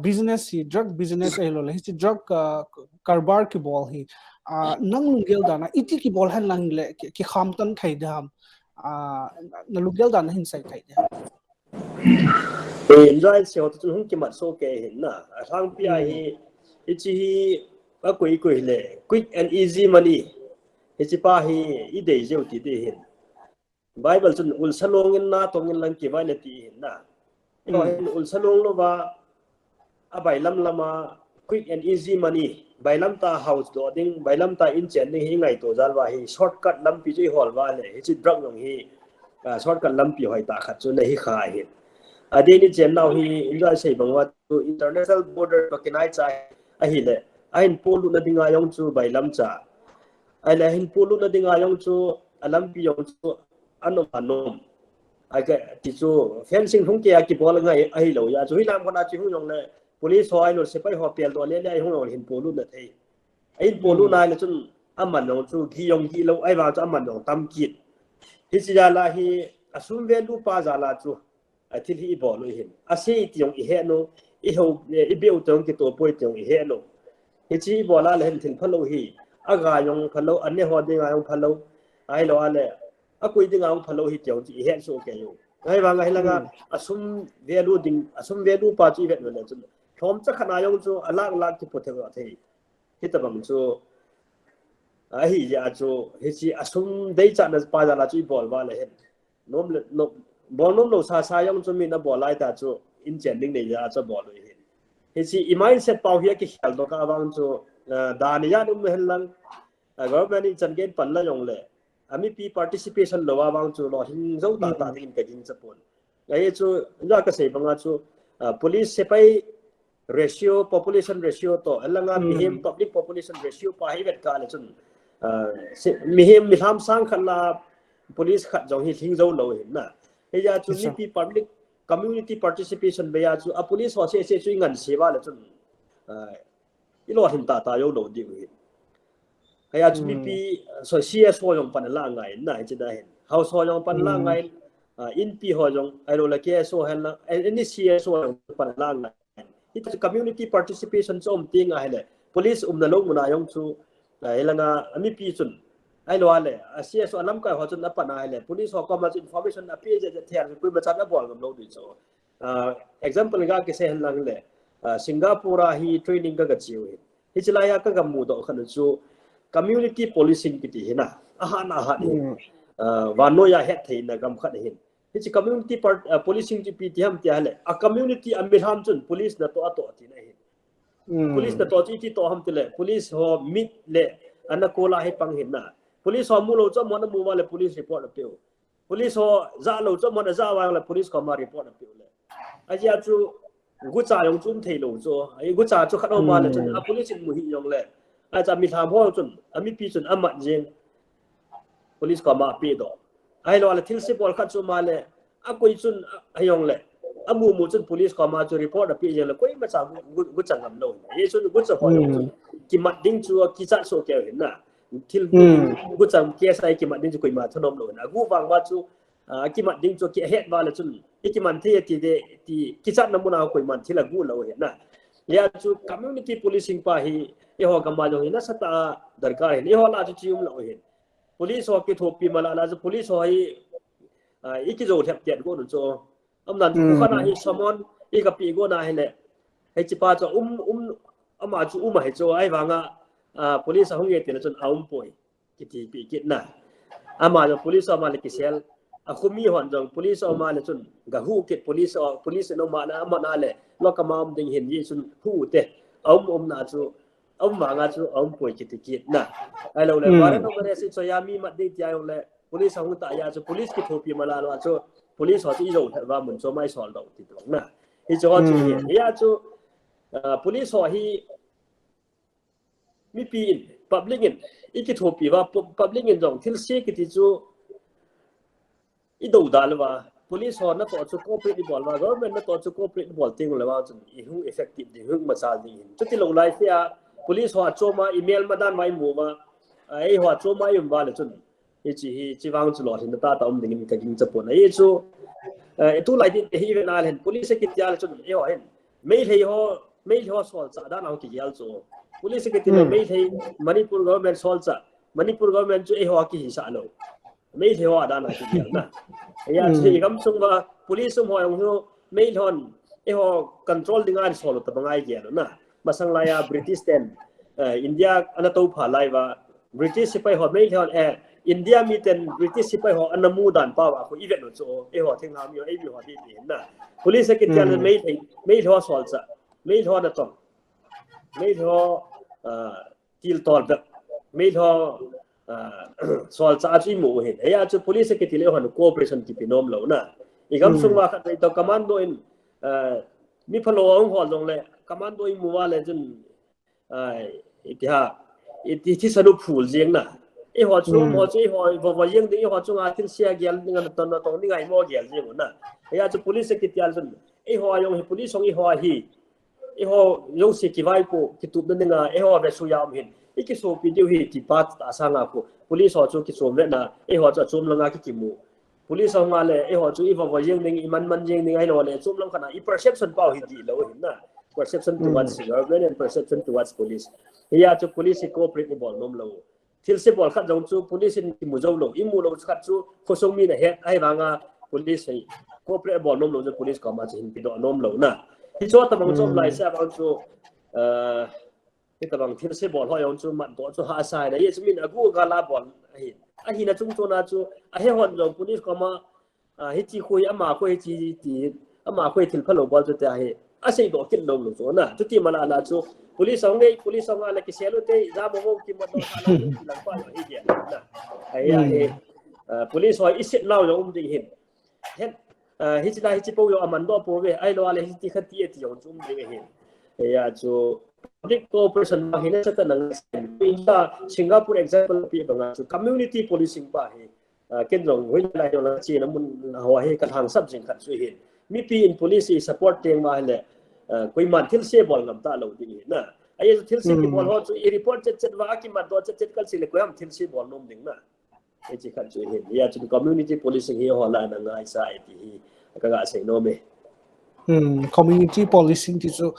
business hi drug business ai lo hi chi drug karbar ki bol hi nang lunggel dana iti ki bol han lang le ki kham tan thai dam na lunggel dana hin sai thai dam enjoy se hot chun hung ki mat so ke hin na thang pi a hi ichi hi a koi le quick and easy money ichi pa hi I dei jeu ti de hin bible chun ul salong in na tong in lang ki vai le ti hin na ul salong lo ba a bai lam lama quick and easy money bai lam ta house do ding bai lam ta in chen ni hi ngai to jal wa hi shortcut lam pi ji hol wa le hi chi drug yong hi shortcut lam pi hoi ta khat chu le hi kha hi adeni chen now hi inja sei bangwa to international border pakinai chai a hi le ain polu na dinga yong chu bai lam cha ai le hin polu na dinga yong chu alam pi yong chu anom ai ka ti chu fencing hung ke ki bol ngai ai lo ya chu hi lam khona chi hu yong le police ho ai lo se pai ho pel to le le ai hu yong hin polu na thei ai polu na le chun aman no chu ki yong ki lo ai wa chu aman no tam kit hi chi ya la hi asum ve lu pa za la chu athil hi bo lo hin ase tiong I he no I ho I be utong ki to poi tiong I he no hi chi bo la le hin thin phalo hi aga yong phalo ane ho ding ayong phalo ai lo ale a kui ding ayong phalo hi tiong chi he so ke yo ai wa ngai la ga asum value ding asum value pa chi vet no le chu thom cha khana yong chu alak lak ki pothe ga thei hi ta bang chu a hi ya chu hi chi asum dei cha na pa ja la chi bol wa le hen nom le no bonum lo sa yong chu mi na bo lai ta chu in chen ding nei ya cha bo lo hin hi chi I mindset pau hi ki khal do ka bang chu da ni ya dum hen lang government in chan gen pan la yong le ami pi participation lo wa bang chu lo hin zo ta din ka jing cha pon ai chu la ka sei banga chu police se pai ratio population ratio to alanga mihim public population ratio pa hi vet ka le chun mihim mi tham sang khala police khat jong hi thing zo lo hin na he ya chu ni pi public community participation be ya chu a police ho se chu ngan se wa le chun I lo hin ta yo lo di wi he ya chu ni pi so cs ho yong pan la ngai na chi da hin house ho yong pan la ngai in pi ho yong ai lo la ke so hen la any cs ho yong pan la ngai it community participation chom ting a hele police na lo muna yong chu ai la nga ami pi chun ai lo ale cs alam ka ho chun apana hele police ho ko ma information a page je thian ku ma chat na bol gam lo du cho example ga ke se hen lang le singapore hi training ka ga chiu hi chila ya ka ga mu do khan chu community policing ki ti hina aha na ha ni wa no ya het thei na gam khat hin hi chi community policing ti pi ti ham ti hele a community amiham chun police na to ato ti na hin police na to chi ti to ham ti le police ho mit le ana kola hi pang hin na police ho mu lo cho mo na mu wa le police report apeu police ho za lo cho mo na za wa le police ko ma report apeu le a ya chu gu cha yong chum thei lo cho ai gu cha chu khat o ma le chun a police mu hi yong le a cha mi tham ho chun ami pi chun ama jeng police ko ma pi do ai lo le thil se bol khat chu ma le a koi chun ayong le amu mu chun police ko ma chu report api je le koi ma cha gu cha ngam lo ye chun gu cha ho yong ki mat ding chu ki cha so ke hin na thil gu cha ke sai ki mat ding chu koi ma thonom lo na gu wang wa chu ki mat ding chu ki het wa le chun ki man the ti de ti ki cha namuna koi man thila gu lo hin na ya chu community policing pa hi e ho gam ma jo hin na sata darkar hin e ho la chu chium lo hin police ho ki thopi mala la chu police ho hi iki zo thep tiat go nu cho amnan ku khana hi samon I ka pi go na hi le he chi pa cho ama chu hai cho ai wanga police hong ye ti na chun poi ki ti pi ki na ama jo police ama le ki sel a khumi hon jong police ama le chun ga hu ki police no ma na ama na le lo ka mam ding hin yi chun hu te na chu ma nga chu poi ki ti ki na ai lo le wa no re si so ya mi ma de ti ai le police hong ta ya chu police ki thopi mala lo chu police ho ti zo wa mun so mai sol do ti tong na hi cho chu hi ya chu police ho hi mi pi public in iki thopi wa public in jong thil se ki ti chu I do dal wa police ho na to chu cooperate bol wa government na to chu cooperate bol ting le wa chu I hu effective di hu ma sal ding chu ti lo lai ya police ho choma email ma dan mai mu ma ai ho choma yum ba le chun chi wang chu lo hin ta om ding ka ging cha pon ai chu tu lai di hi ve na len police ki tial chun e ho hen mei ho sol cha da na ki yal chu police secretary lo mei thei Manipur government sol cha Manipur government chu e ho ki hi sa lo mei thei ho ada na ki gel na ya chi gam sung ba police sum ho yong ho mei thon e ho control dingan sol ta bangai gel na masang la ya British ten India anato pha lai ba British sipai ho mei thon India mi ten British sipai ho anamu dan pa wa ko event no cho e ho thing ham yo e bi ho di na police secretary mei tho sol cha mei tho na tong mei tho til tol da mei tho sol cha chi mu he ya chu police secretary le hon cooperation ki pinom lo na igam sungwa kha to commando in mi phalo ong hol dong le commando in muwa le jun iti sanu phul jeng na e ho chu mo chu ho bo yeng de ho chu nga tin sia gyal ngan ton na tong ni ngai mo gyal jeng na ya chu police secretary jun e ho yong police ong e ho hi e ho yong se ki vai ko ki tu de nga e ho be su yam hin e ki so pi de hi ti pat ta sa nga ko police ho chu ki so me na e ho chu chum la nga ki mu police ong nga le e ho chu i bo yeng ning i man jeng ning ai lo le chum lang khana i perception pau hi di lo hin na perception towards government and perception towards police ya chu police cooperate bol nom lo til se bol khat jong chu police in ki mu zo lo i mu lo khat chu khosong mi na he ai banga police sei cooperate bol nom lo chu police ka ma chin pi do nom lo na hi cho ta bang job lai sa bang chu cái tập bằng thiên sẽ bỏ hoa yong chú mặt bỏ chú hạ sai đấy, chứ mình ở gu gala bỏ hi na chung cho na chú hi hòn rồi police có mà hi chi khui ama khui chi ti ama khui thil phalo bỏ chú ta hi sei do kin dong lo chú na chú ti mà là chú police song là cái xe luôn thế ra mong kim mà đó là làm qua rồi hi vậy na hi police hỏi ít xét lao rồi đi hin hết hi chỉ là hi chỉ bao giờ mình đó bao về ai lo là hi chỉ khát tiệt thì chúng đi hin hi chú public cooperation ma hina sa tanang sa Singapore example pi banga chu community policing pa he ken rong hoi lai la chi na mun ho he ka thang sab jing khat su he mi pi in police support teng ma le koi man thil se bol ngam ta lo ding na ai thil se ki bol ho chu report chet wa ki ma do chet kal si le ko am thil se bol nom ding na e chi khat su he ya chu community policing he ho la na ngai sa ai ti ka ga sei no me community policing ti chu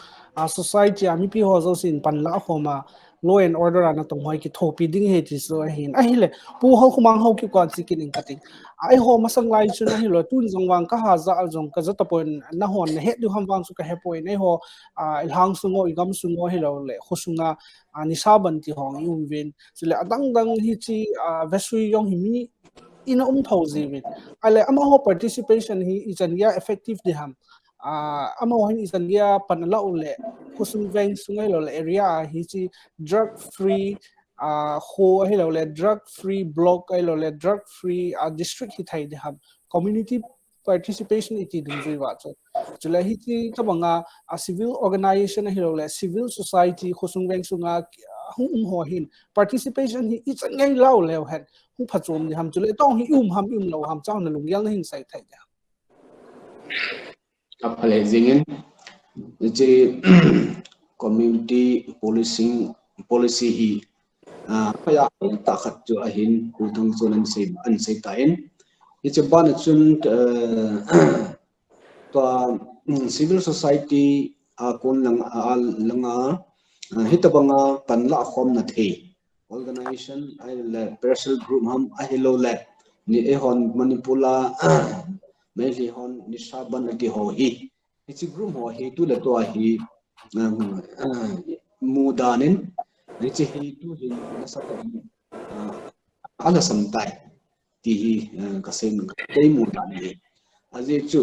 society ami pi ho zo sin pan la homa law and order ana tong hoi ki thopi ding he ti so hin a hi le pu ho khumang ho ki kon sikin in kating ai ho masang lai chu na hi lo tun jong wang ka ha za jong ka za tapon na hon he du ham wang su ka he poi nei ho ilhang su ngo igam su ngo hi lo le khosunga ani sa ban ti hong yum vin chule adang dang hi chi vesui yong hi mi ina thauzi vin ale ama ho participation hi ijan ya effective di ham ama ho hi ijan ya panala ule khusung veng sungai lo area hi chi drug free ho hi lo le drug free block ai lo le drug free district hi thai de ham community participation iti ding ji wa chula hi chi tabanga civil organization hi lo le civil society khusung veng sunga ho hin participation hi ijan ngai lao le han hu phachom ni ham chule tong hi ham lo ham chaw na lungyal na hin sai thai da apale zingin je community policing policy hi phaya ta khat chu a hin ku thung chon an sei tain iche ban chun to civil society kon langa hitabanga panla khom na the organization ai pressure group ham a hello le ni e hon manipula mainly hon nisaban ati ho hi ichi group ho hi tu le to hi mudanin richi hi tu hi nasata ala samtai ti hi kasem kai mudan hi aje chu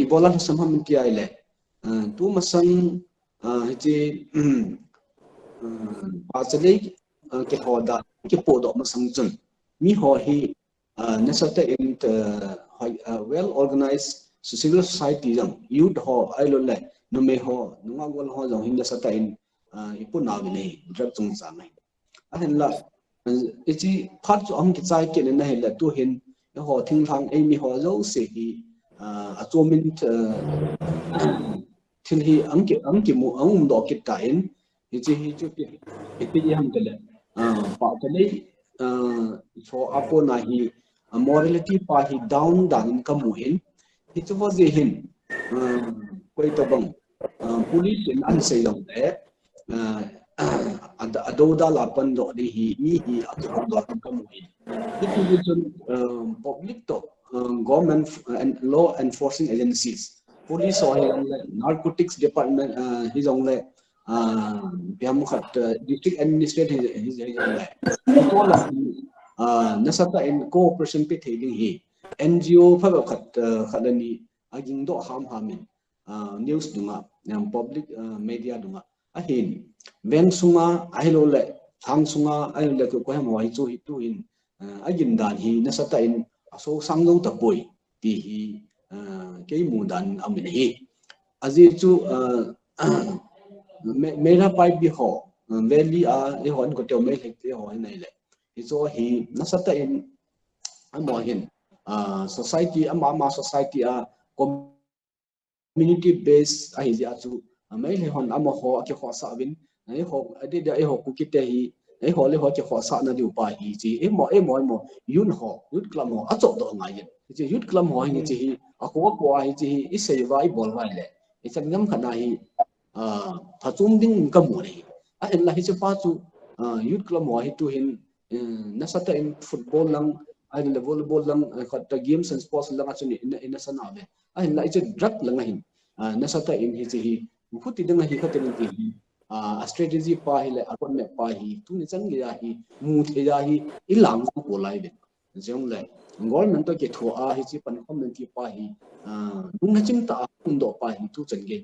ibola samham ti ai le tu masang hichi pasale ke hoda ke podo masang chun mi ho hi nasata in well organized civil society jang youth ho ailo le no me ho nunga gol ho jang hinda sata in ipu na bi nei drug chung cha mai ahen la ichi phat chu am ki chai ke ne na hela tu hin ho thing thang ei mi ho zo se hi achomin thil hi angki mu angum do ki tain ichi hi chu pi ham tele pa tele so apo na hi morality pa hi down dan kamu hin itu was hin koi tabang police in an sei long de adoda lapan do di hi mi hi atau do kamu ini itu public to government and law enforcing agencies police or narcotics department his own biam khat district administrative his own itu lah nasata in cooperation pe thading hi NGO fa khat khadani aging do hamin news dunga yang public media dunga ahin ven sunga ahilo le thang sunga ahilo le ko hem wai chu hitu in agin dan hi na sata in aso sanglo ta boy ti hi ke mu dan amin hi azi chu mera pai bi ho valley a e hon ko te me lek te ho nei le hi so hi na sata in amo hin society ama society a community based a hi ja chu mai le hon amo ho ke ho sa win ai ho ade da ai ho ku kite hi ai ho le ho ke ho sa na diu pa hi chi emo yun ho yut klam ho a chok do ngai yin chi yut klam ho hi chi hi a ko hi chi hi i sei vai bol vai le i chang ngam khana hi tha chung ding ka mu ni a en la hi che pa chu yut klam ho hi tu hin na sata in football lang ai le volleyball lang khat games and sports lang a chu ni in na sana be a en la i che drug lang hin na sata in hi chi hi khuti dang hi khaten ti hi a strategy pa hi le akon me pa hi tu ni chang le hi mu the ya hi ilang ko lai be jong le government to ke tho a hi chi pan community pa hi dung na chim ta do pa hi tu chen ge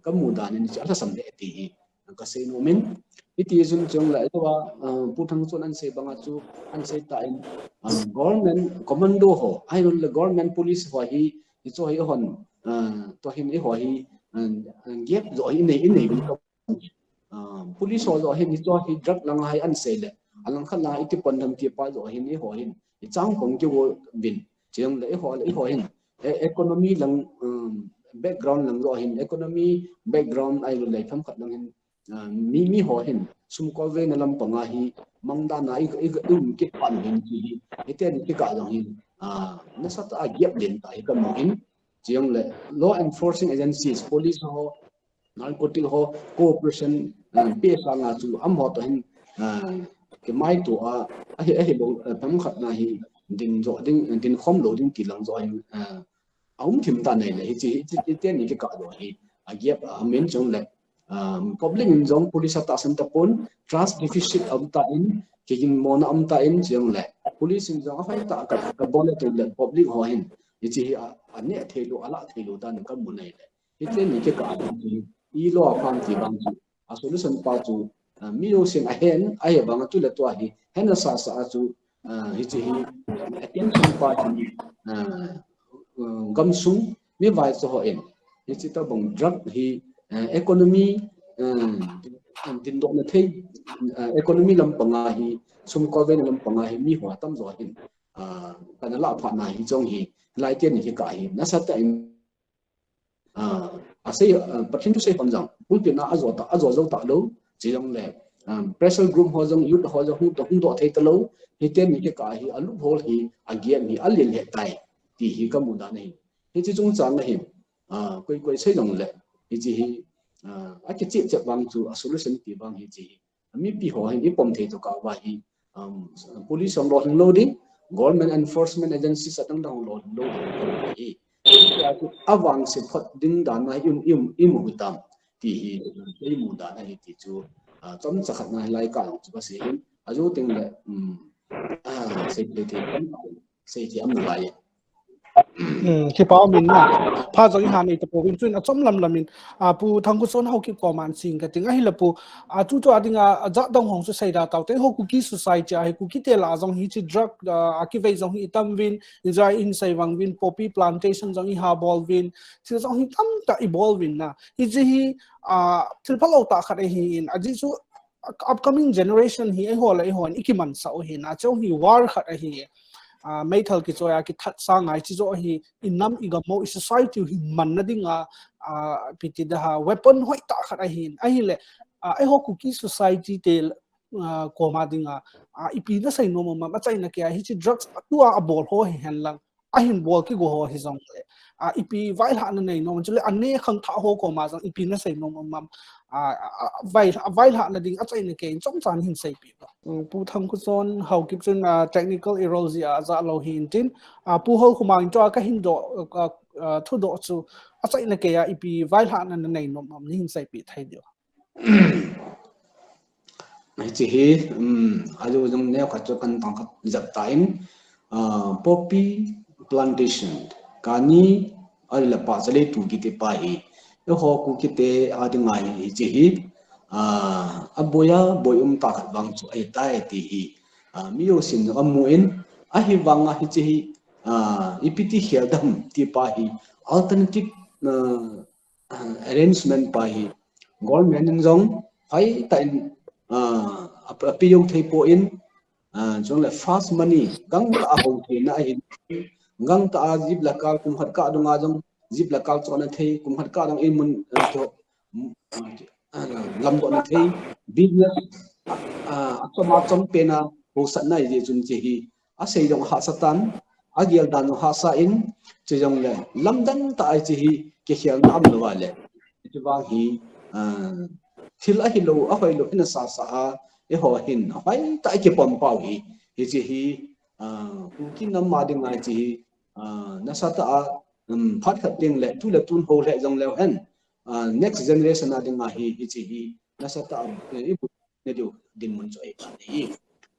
ka mu da ni cha la sam de ti hi ka se no men iti jun jong la to wa pu thang chon an se banga chu an se ta in government commando ho ai le government police ho hi cho hi hon to hin hi ho hi gap zo hi nei police ho zo hin cho hi drug lang hai an se le alang khala iti pon tham ti pa zo hin hi ho hin chang pong ki wo bin cheng le ho hin economy lang background lang zo hin economy background ai lo lai tham khat lang hin mi ho hin sum ko ve na lam panga hi mangda na i ki pan hin chi ite ni ki ka long hin na sa ta gap din ta ka mo hin cheng le law enforcing agencies police ho narcotic ho cooperation pe sa nga chu am ho to hin ke mai to a lo pam khat na hi din khom lo din ki lang zo hin aum thim ta nei le chi te ni ke ka do hi a gap men chong le public in zong police ta san ta pon trust deficit am ta in ke in mona am ta in chong le police in zong fa ta ka bon le to le public ho hin chi ane thelo ala thelo ta ka mu nei le ite ni ke ka do hi i lo phang ti bang chu a solution pa chu mi lo sin a hen ai bang tu le to hi hen sa chu hi chi hi attention pa hi gam sung mi vai so ho en hi chi ta bong drug hi economy din do na thei economy lam panga hi sum ko ven lam panga hi mi hwa tam zo hin kana la pha na hi chong hi lai ten ni ka hi na sa ta in asai pathin tu sei panjang pulpi na azo zo ta lo jong le pressure group ho jong youth ho jong hu do thei ta lo hi ten ni ka hi alu hol hi agian hi alil he tai ti hi ka mu da nei hi chi chung chang na hi koi sei jong le hi chi hi a ki chi che bang chu a solution ti bang hi chi mi pi ho hi pom thei to ka wa hi police on lo ding government enforcement agencies atang dang lo hi awang se phot ding dan na im tam ti hi ei mu da na hi ti chu chom chakhat na lai ka chu ba se hin ajo ting le se le ti se ti am lai khi bao mình na pha zo han ni to po win chun a chom lam lamin pu thang ku son ho ki ko man sing ka tinga hi la pu chu chu adinga za dong hong su sai da taw te ho ku ki society ai ku ki te la zong hi chi drug a ki ve zong hi tam win izai in sai wang win poppy plantation zong hi ha bol win chi zong hi tam ta evolve win na hi ji hi thil phalo ta khat hi in a ji chu upcoming generation hi ai ho lai ho ni ki man sa o hi na chong hi war khat hi mấy thằng kia cho cái thắt sang ngày chỉ cho hi inam igamo society hi man na dinga piti da weapon hoi ta khara hin ai le ai ho cookie society tel ko ma dinga ipi na sai no ma chai na kya hi chi drugs tua abol ho hi han lang ahin bol ki go ho hi zong le ipi vai ha na nei no chule anne khang tha ho ko ma zong ipi na sei no mam vai ha na ding a chai ne ke chong chan hin sei pi pu thang ku zon how kip chun technical erosion za lo hin tin pu ho khumang to ka hin do thu do chu a chai ne ke ya ipi vai ha na nei no mam hin sei pi thai dio này chỉ hi ajo jong ne ka cho kan tang jap time poppy plantation kani al la pa chale tu ki te pa hi yo ho ku ki te adi ngai chỉ hi aboya boyum ta khat wang chu ai tai ti hi mi yo sin amu in a hi wanga hi chi hi ipiti heldam ti pa hi alternative arrangement pa hi government jong hai ta piyong thei po in chong le fast money gang ta ho the na hin gang ta jib la kal kum hat ka dunga jong jib la kal chona thei kum hat ka dong in mun to lam do na thei business achoma chom pe na ho sat nai je chun che hi a sei dong ha satan a gial dan ha sa in che jong le lam dan ta ai che hi ke khial nam lo wa le che ba hi thil a hilo a hoi lo in sa e ho hin hai ta ke pom pau hi chi hi ku kin nam ma ding ai chi na sa ta phat khat ding le tu le tun ho le jong le hen next generation na ding hi chi hi na sa ta e bu ne du din mun choi ka ni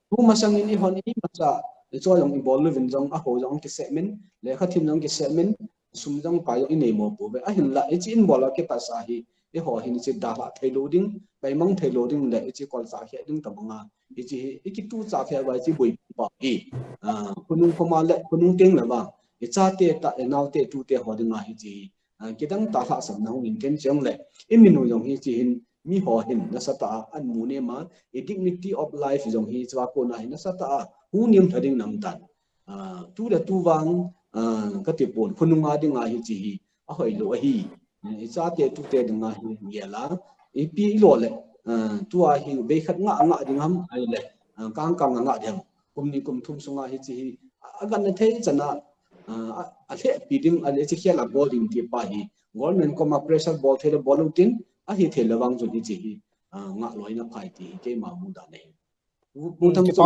tu ma sang ni hon ni ma cha cho yong bol lu vin jong a ho jong ki semen le kha thim jong ki semen sum jong pa yo inei mo pu be a hin la e chi in bol ke ta sa hi e ho hin chi da la thai loading bai mang thai loading le chi kol sa khe ding tam nga e chi e ki tu cha khe ba chi boi pa hi kunung khoma le kunung teng la ba e cha te ta e naw te tu te ho ding nga hi chi ki dang ta la sam nang in ken chang le e minu jong hi chi hin mi ho hin na sa ta an mu ne ma e dignity of life jong hi chwa ko na na sa ta hu nim thading nam tan tu da tu wang ka ti pon kunung nga ding nga hi chi hi a hoi lo hi cha te tu te nga hi nge la e pi lo le tu a hi be khat nga ding ham ai le kang kang nga ding kum ni kum thum sunga hi chi agan na thei chana a the pi ding a le chi khela bowling ti pa hi government ko ma pressure ball the bowling tin a hi the lawang ju ni chi nga loi na phai ti ke ma mu da nei bu thang chu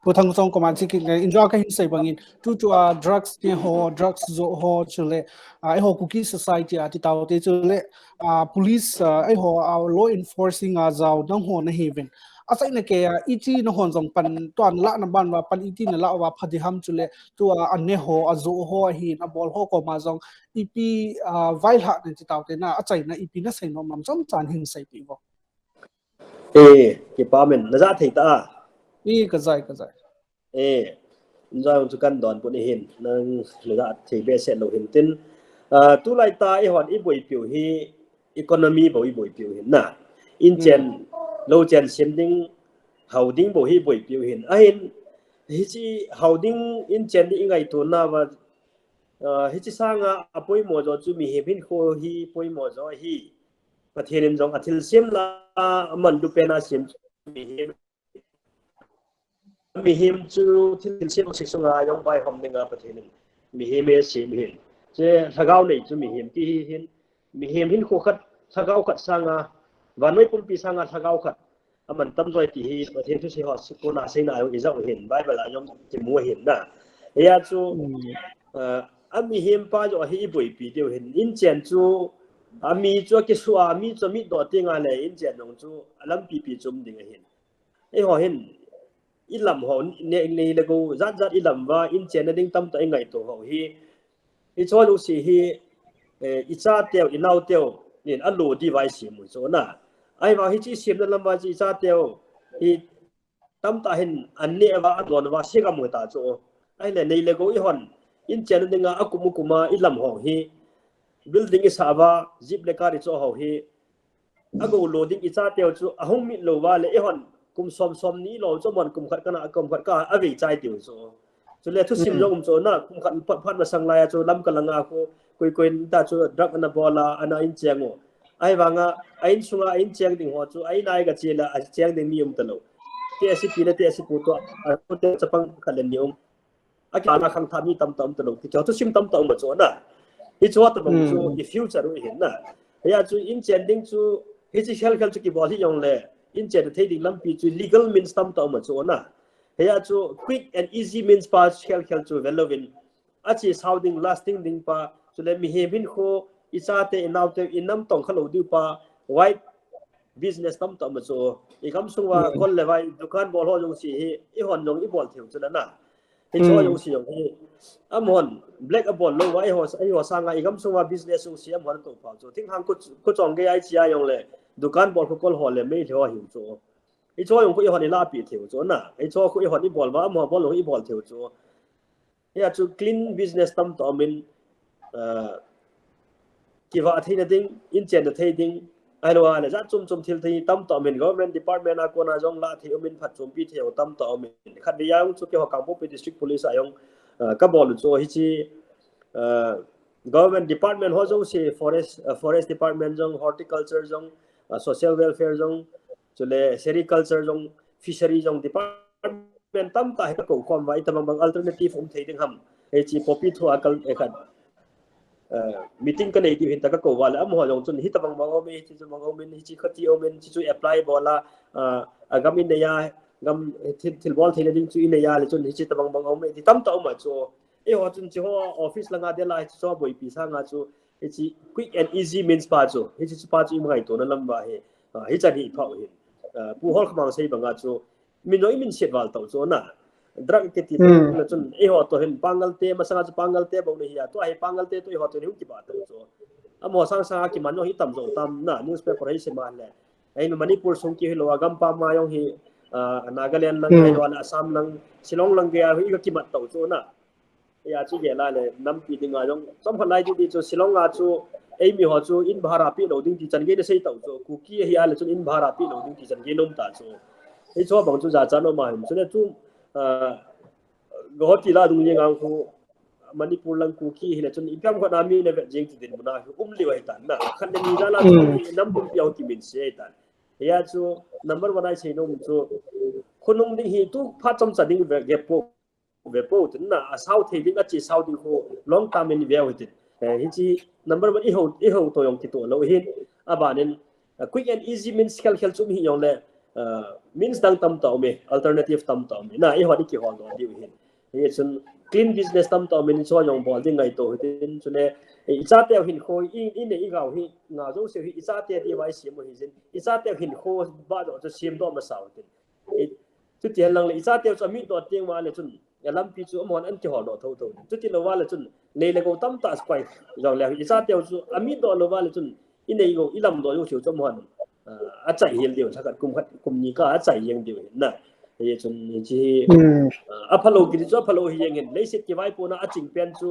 pu thang song ko man chi ki enjoy ka hin sei bangin tu drugs ne ho drugs zo ho chule ai ho cookie society ati taw te chule police ai ho law enforcing a zaw dang ho na heaven asai na ke iti na hon jong pan ton la na ban wa pan iti na la wa phadi ham chule tu anne ho azo ho hi na bol ho ko ma jong ipi vai ha na ti taw te na achai na ipi na sei no mam chom chan hin sei pi bo ki pa men na za thei ta ka zai enjoy chu kan don pu ni hin nang le da thei be se lo hin tin tu lai ta e hon i boi piu hi economy boi piu hin na in chen lo chen sim ding housing bo hi boi piu hin a hin hi chi housing in chen di ngai tu na wa hi chi sanga apoi mo jo chu mi he bin kho hi poi mo jo hi pathianin jong athil sim la man du pe na sim mi him chu thil sim si sunga yong bai hom ninga pathianin mi he me sim hin che thagau nei chu mi him ti hin mi him hin kho khat thagau khat sanga wanoi pum pi sanga thagau khat aman tam joi ti hi pathian thu si ho ko na sei na yo izau hin bible ayom ti mu hin na ya chu ami him pa jo hi boi pi deu hin in chen chu ami chu ki su ami chu mi do tinga le in chen nong chu alam pi chum ding hin e ho hin ilam ho ne le go zat ilam wa in chen ding tam ta ngai to ho hi i cho lu si hi i cha teo i nau teo nin a lu device mu so na ai wa hi chi sim na lam wa chi cha teo hi tam ta hin an ne wa don wa se ga mu ta cho ai le nei le go i hon in chen ding a kuma ilam ho hi building is hava zip le kari cho ho hi ago loading i cha teo chu ahong mi lo wa le e hon kum som ni lo cho mon kum khat ka avi chai tiu so chu le thu sim jo cho na kum khat phat ma sang la cho lam ka langa ko koi ta chu drug na bola ana in chengo ai wanga ain sunga in cheng ding ho chu ai nai ga chela a cheng ding mi um talo te si pi le te si pu to te chapang khalen ni cái là khang tham mi tâm tâm tận thì cho tôi sim tâm tâm mà chỗ nè hi cho tôi bằng chỗ the future rồi hiện nè bây giờ chú in chen ding chú hi chỉ khel khel chú cái bảo hi yong lệ in chen thấy ding lâm pi chú legal means tâm tâm mà chỗ nè bây giờ chú quick and easy means pa khel khel chú relevant achi sounding lasting ding pa chú le mi hebin kho isate now te inam tong khalo du pa white business tâm tâm mà chỗ i kam sungwa kon le vai dukan bol ho jong si hi hon jong i bol thiu chu na hi cho jong si jong hi amon black abol lo wai ho sanga i kam sungwa business jong si amon to pa chu thing hang ko chong ge ai chia yong le dukan bol ko kol ho le me thio hi chu i cho jong ko i hon i la pi thiu chu na i cho ko i hon i bol wa amon bol lo i bol thiu chu ya chu clean business tâm to min ki wa thina ding in chen the thading ai lo là rất chung thiêu thì tâm tọ mình government department à con à trong là thì mình phát chung pi theo tâm tọ mình khát đi yang chút cái họ cán bộ district police à yung các bộ luật cho hi government department họ trong si forest department trong horticulture trong social welfare trong cho le sericulture trong fishery trong department tâm tại các cổ quan vậy tâm bằng alternative ông thấy tiếng hầm hay chỉ popi thua akal ekan meeting kan ei hin ta ka ko wala am ho jong chun hi ta bang bang omi chi chu bang omi hi chi khati omen chi chu apply bola agam in ya gam thil bol thile ding chu in ya le chun hi chi ta bang omi ti tam ta ma chu e ho chun chi ho office langa de la chi so boi pi sa nga chu hi chi quick and easy means pa chu hi chi pa chu mai to na lamba he hi cha hi phau hi pu hol khmang sei banga chu min noi min set wal to chu na drug ke ti na chun e ho to hin pangal te masanga chu pangal te bong ni ya to ai pangal te to ho to ni ki ba to so amo sang sang ki man no hi tam zo tam na newspaper hi se ma le ai manipur song ki lo agam pa ma yong hi nagaland lang ai wala assam lang silong lang ge hi ki mat to so na ya chi ge la le nam pi ding a yong som phalai ji chu silong a chu ai mi ho chu in bhara pi lo ding ti chan ge de sei to so ku ki hi a le chu in bhara pi lo ding ti chan ge nom ta so ai cho bang chu za chan no ma chu le chu goti la dung yang ko manipur lang ku ki hila chun ikam ko nami ne jeng ti din muna li wai tan na khan ni da la nam bum piao ki min se tan ya chu number 1 ai sei no chu khunung ding hi tu pha chom cha ding ve po tin na asau the ding a chi sau ding ko long term in ve with it hi chi number 1 i ho to yong ki to lo hin abanin quick and easy means khel chum hi yong le means dang tam to me alternative tam to me na i ho di ki hol do di hin hi chun clean business tam to min so yong bol ding ngai to tin chune i cha te hin khoi in nei gao hi nga zo se hi i cha te di wai sim hi jin i cha te hin kho ba do cho sim do ma sao tin i chu tian lang le i cha te cho mi do tiang wa le chun ya lam pi chu amon an ki hol do tho tho chu ti lo wa le chun nei le go tam ta spai yong le i cha te chu ami do lo wa le chun in nei go i lam do yo chiu cho mon a chai hiel dio thakat kum ni ka a chai yeng dio na ye chun chi a phalo ki cho phalo hi yeng hen leisit ki vai pona a ching pen chu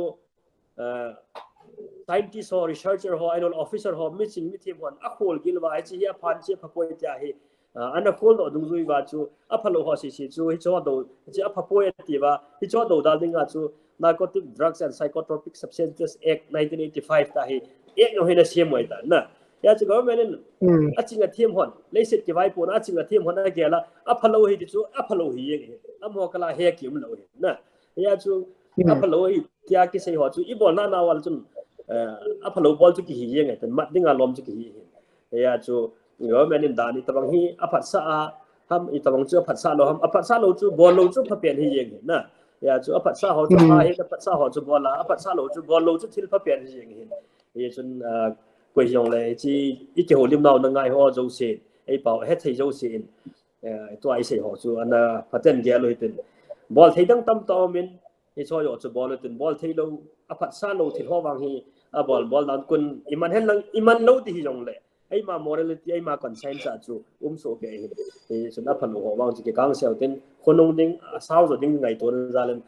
scientist or researcher ho anal officer ho missing mi thim hon a khol gil wa chi hi a phan che phapoi ta hi ana khol do dung zui wa chu a phalo ho si chu hi cho do chi a phapoi ti wa hi cho do dal ding a chu narcotic drugs and psychotropic substances act 1985 ta hi ek no hena sem mai ta na ya chu government a chinga thiam hon leisit ki vai pona a chinga thiam hon a gela a phalo hi chu a phalo hi ye a mo kala he ki um lo na ya chu a phalo hi kya ki sei ho chu i bol na na wal chun a phalo bol chu ki hi ye ngai tan mat dinga lom chu ki hi ya chu government in dani tabang hi a phat sa a ham i tabang chu phat sa lo ham a phat sa lo chu bol lo chu pha pen hi ye na ya chu a phat sa ho chu ha he ka phat sa ho chu bol la a phat sa lo chu bol lo chu thil pha pen hi ye chun quay dòng lại chỉ ít cái hồ liêm nào năng ngay họ dâu xịn ấy bảo hết thầy dâu xịn tôi ai sẽ họ chú anh phát triển cái lời tin ball thấy đăng tâm to mình thì cho họ chú ball lời tin ball thấy lâu phát xa lâu thì họ vàng hi ball đang quân iman hết lăng iman lâu thì dòng lại ấy mà morality ấy mà consent sa chú số cái thì chúng ta phần họ vàng chỉ cái căng xèo tin con ông đinh sao rồi đinh ngày tối ra lên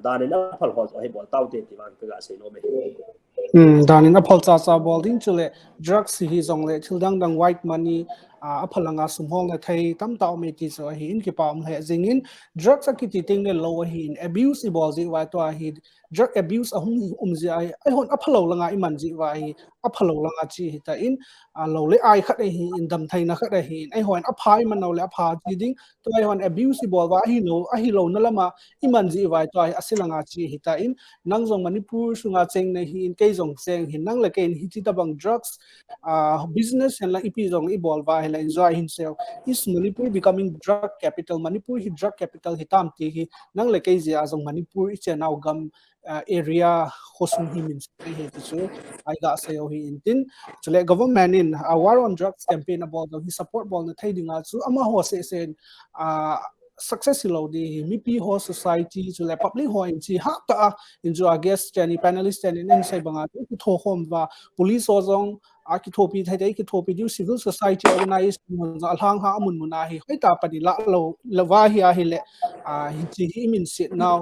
đàn nên phần họ hay ball tao tiền thì vàng cái gã sẽ nó mấy danin aphal cha bolding chule drugs hi zong le thildang dang white money aphalanga sumhol na thai tam ta me ti so hi in ki pam he zingin drugs ki ti ting le lo hi in abuse ibol ji wa to hi drug abuse ahum umji ai hon aphalo langa iman ji wa hi phalo langa chi hita in lo le ai khat hi in dam thaina khat hi ai hoin a phai man no le a pha chi ding to ai hon abuse bol wa hi lo na lama iman ji vai to ai asilanga chi hita in nang jong manipur sunga cheng na hi in ke jong cheng hin nang le ken hi chi tabang drugs business and la ipi jong i bol va hela enjoy himself is manipur becoming drug capital manipur hi drug capital hitam ti hi nang le ke ji azong manipur i chenau gam area hosung hi min he ti chu ai ga seo hi intin chule government in a war on drugs campaign about the support bol na thaidinga chu ama ho se sen success lo di mi pi ho society chule public ho in chi ha ta in jo guest chani panelist chani nen sai banga ki tho khom wa police ho jong a ki thopi thai dai ki thopi di civil society organized alhang ha amun muna hi hoi ta pani la lo lawa hi a hi le hi chi hi min sit now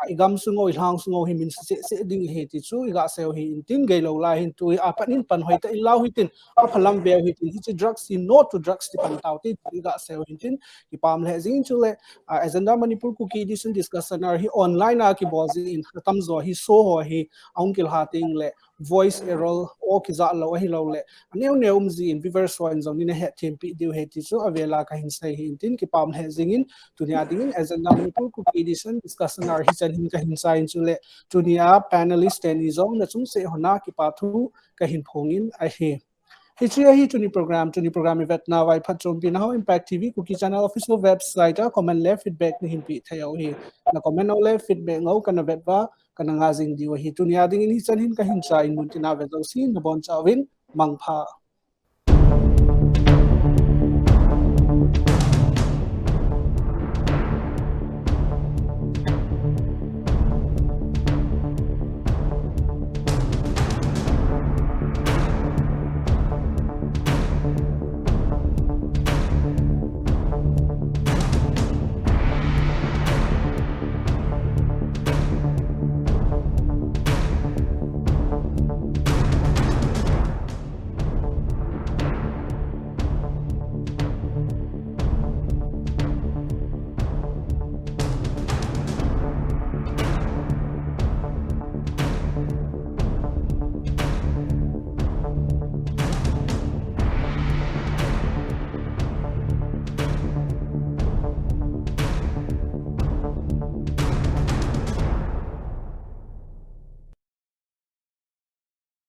igam sungo ilhang sungo hi min se ding he ti chu iga seo hi in tin gei lo la hin tu a panin pan hoi ta ilau hi tin a phalam be hi tin hi drugs in no to drugs ti pan tau ti iga seo hin tin ki pam le jing chu le agenda manipur cookie edition discussion ar hi online a ki bozi in tam zo hi so ho hi aungkil ha ting le voice error o ki za lo hi lo le aneu neum zi in reverse one zong ni he thim pi diu he ti chu avela ka hin sai hin tin ki pam he jing in tunia ding in agenda manipur cookie edition discussion ar hi chan hin ka hin sai chu le tunia panelist and izong na chung se hona ki pa thu ka hin phongin a he hi tuni program event na wai phatchom pi na ho impact tv cookie channel official website a comment le feedback ni hin pi thayo hi na comment le feedback ngau kana vet wa kana nga jing diwa hi tunia ding in hi chan hin ka hin sai mun tina ve zo si na bon chawin mangpha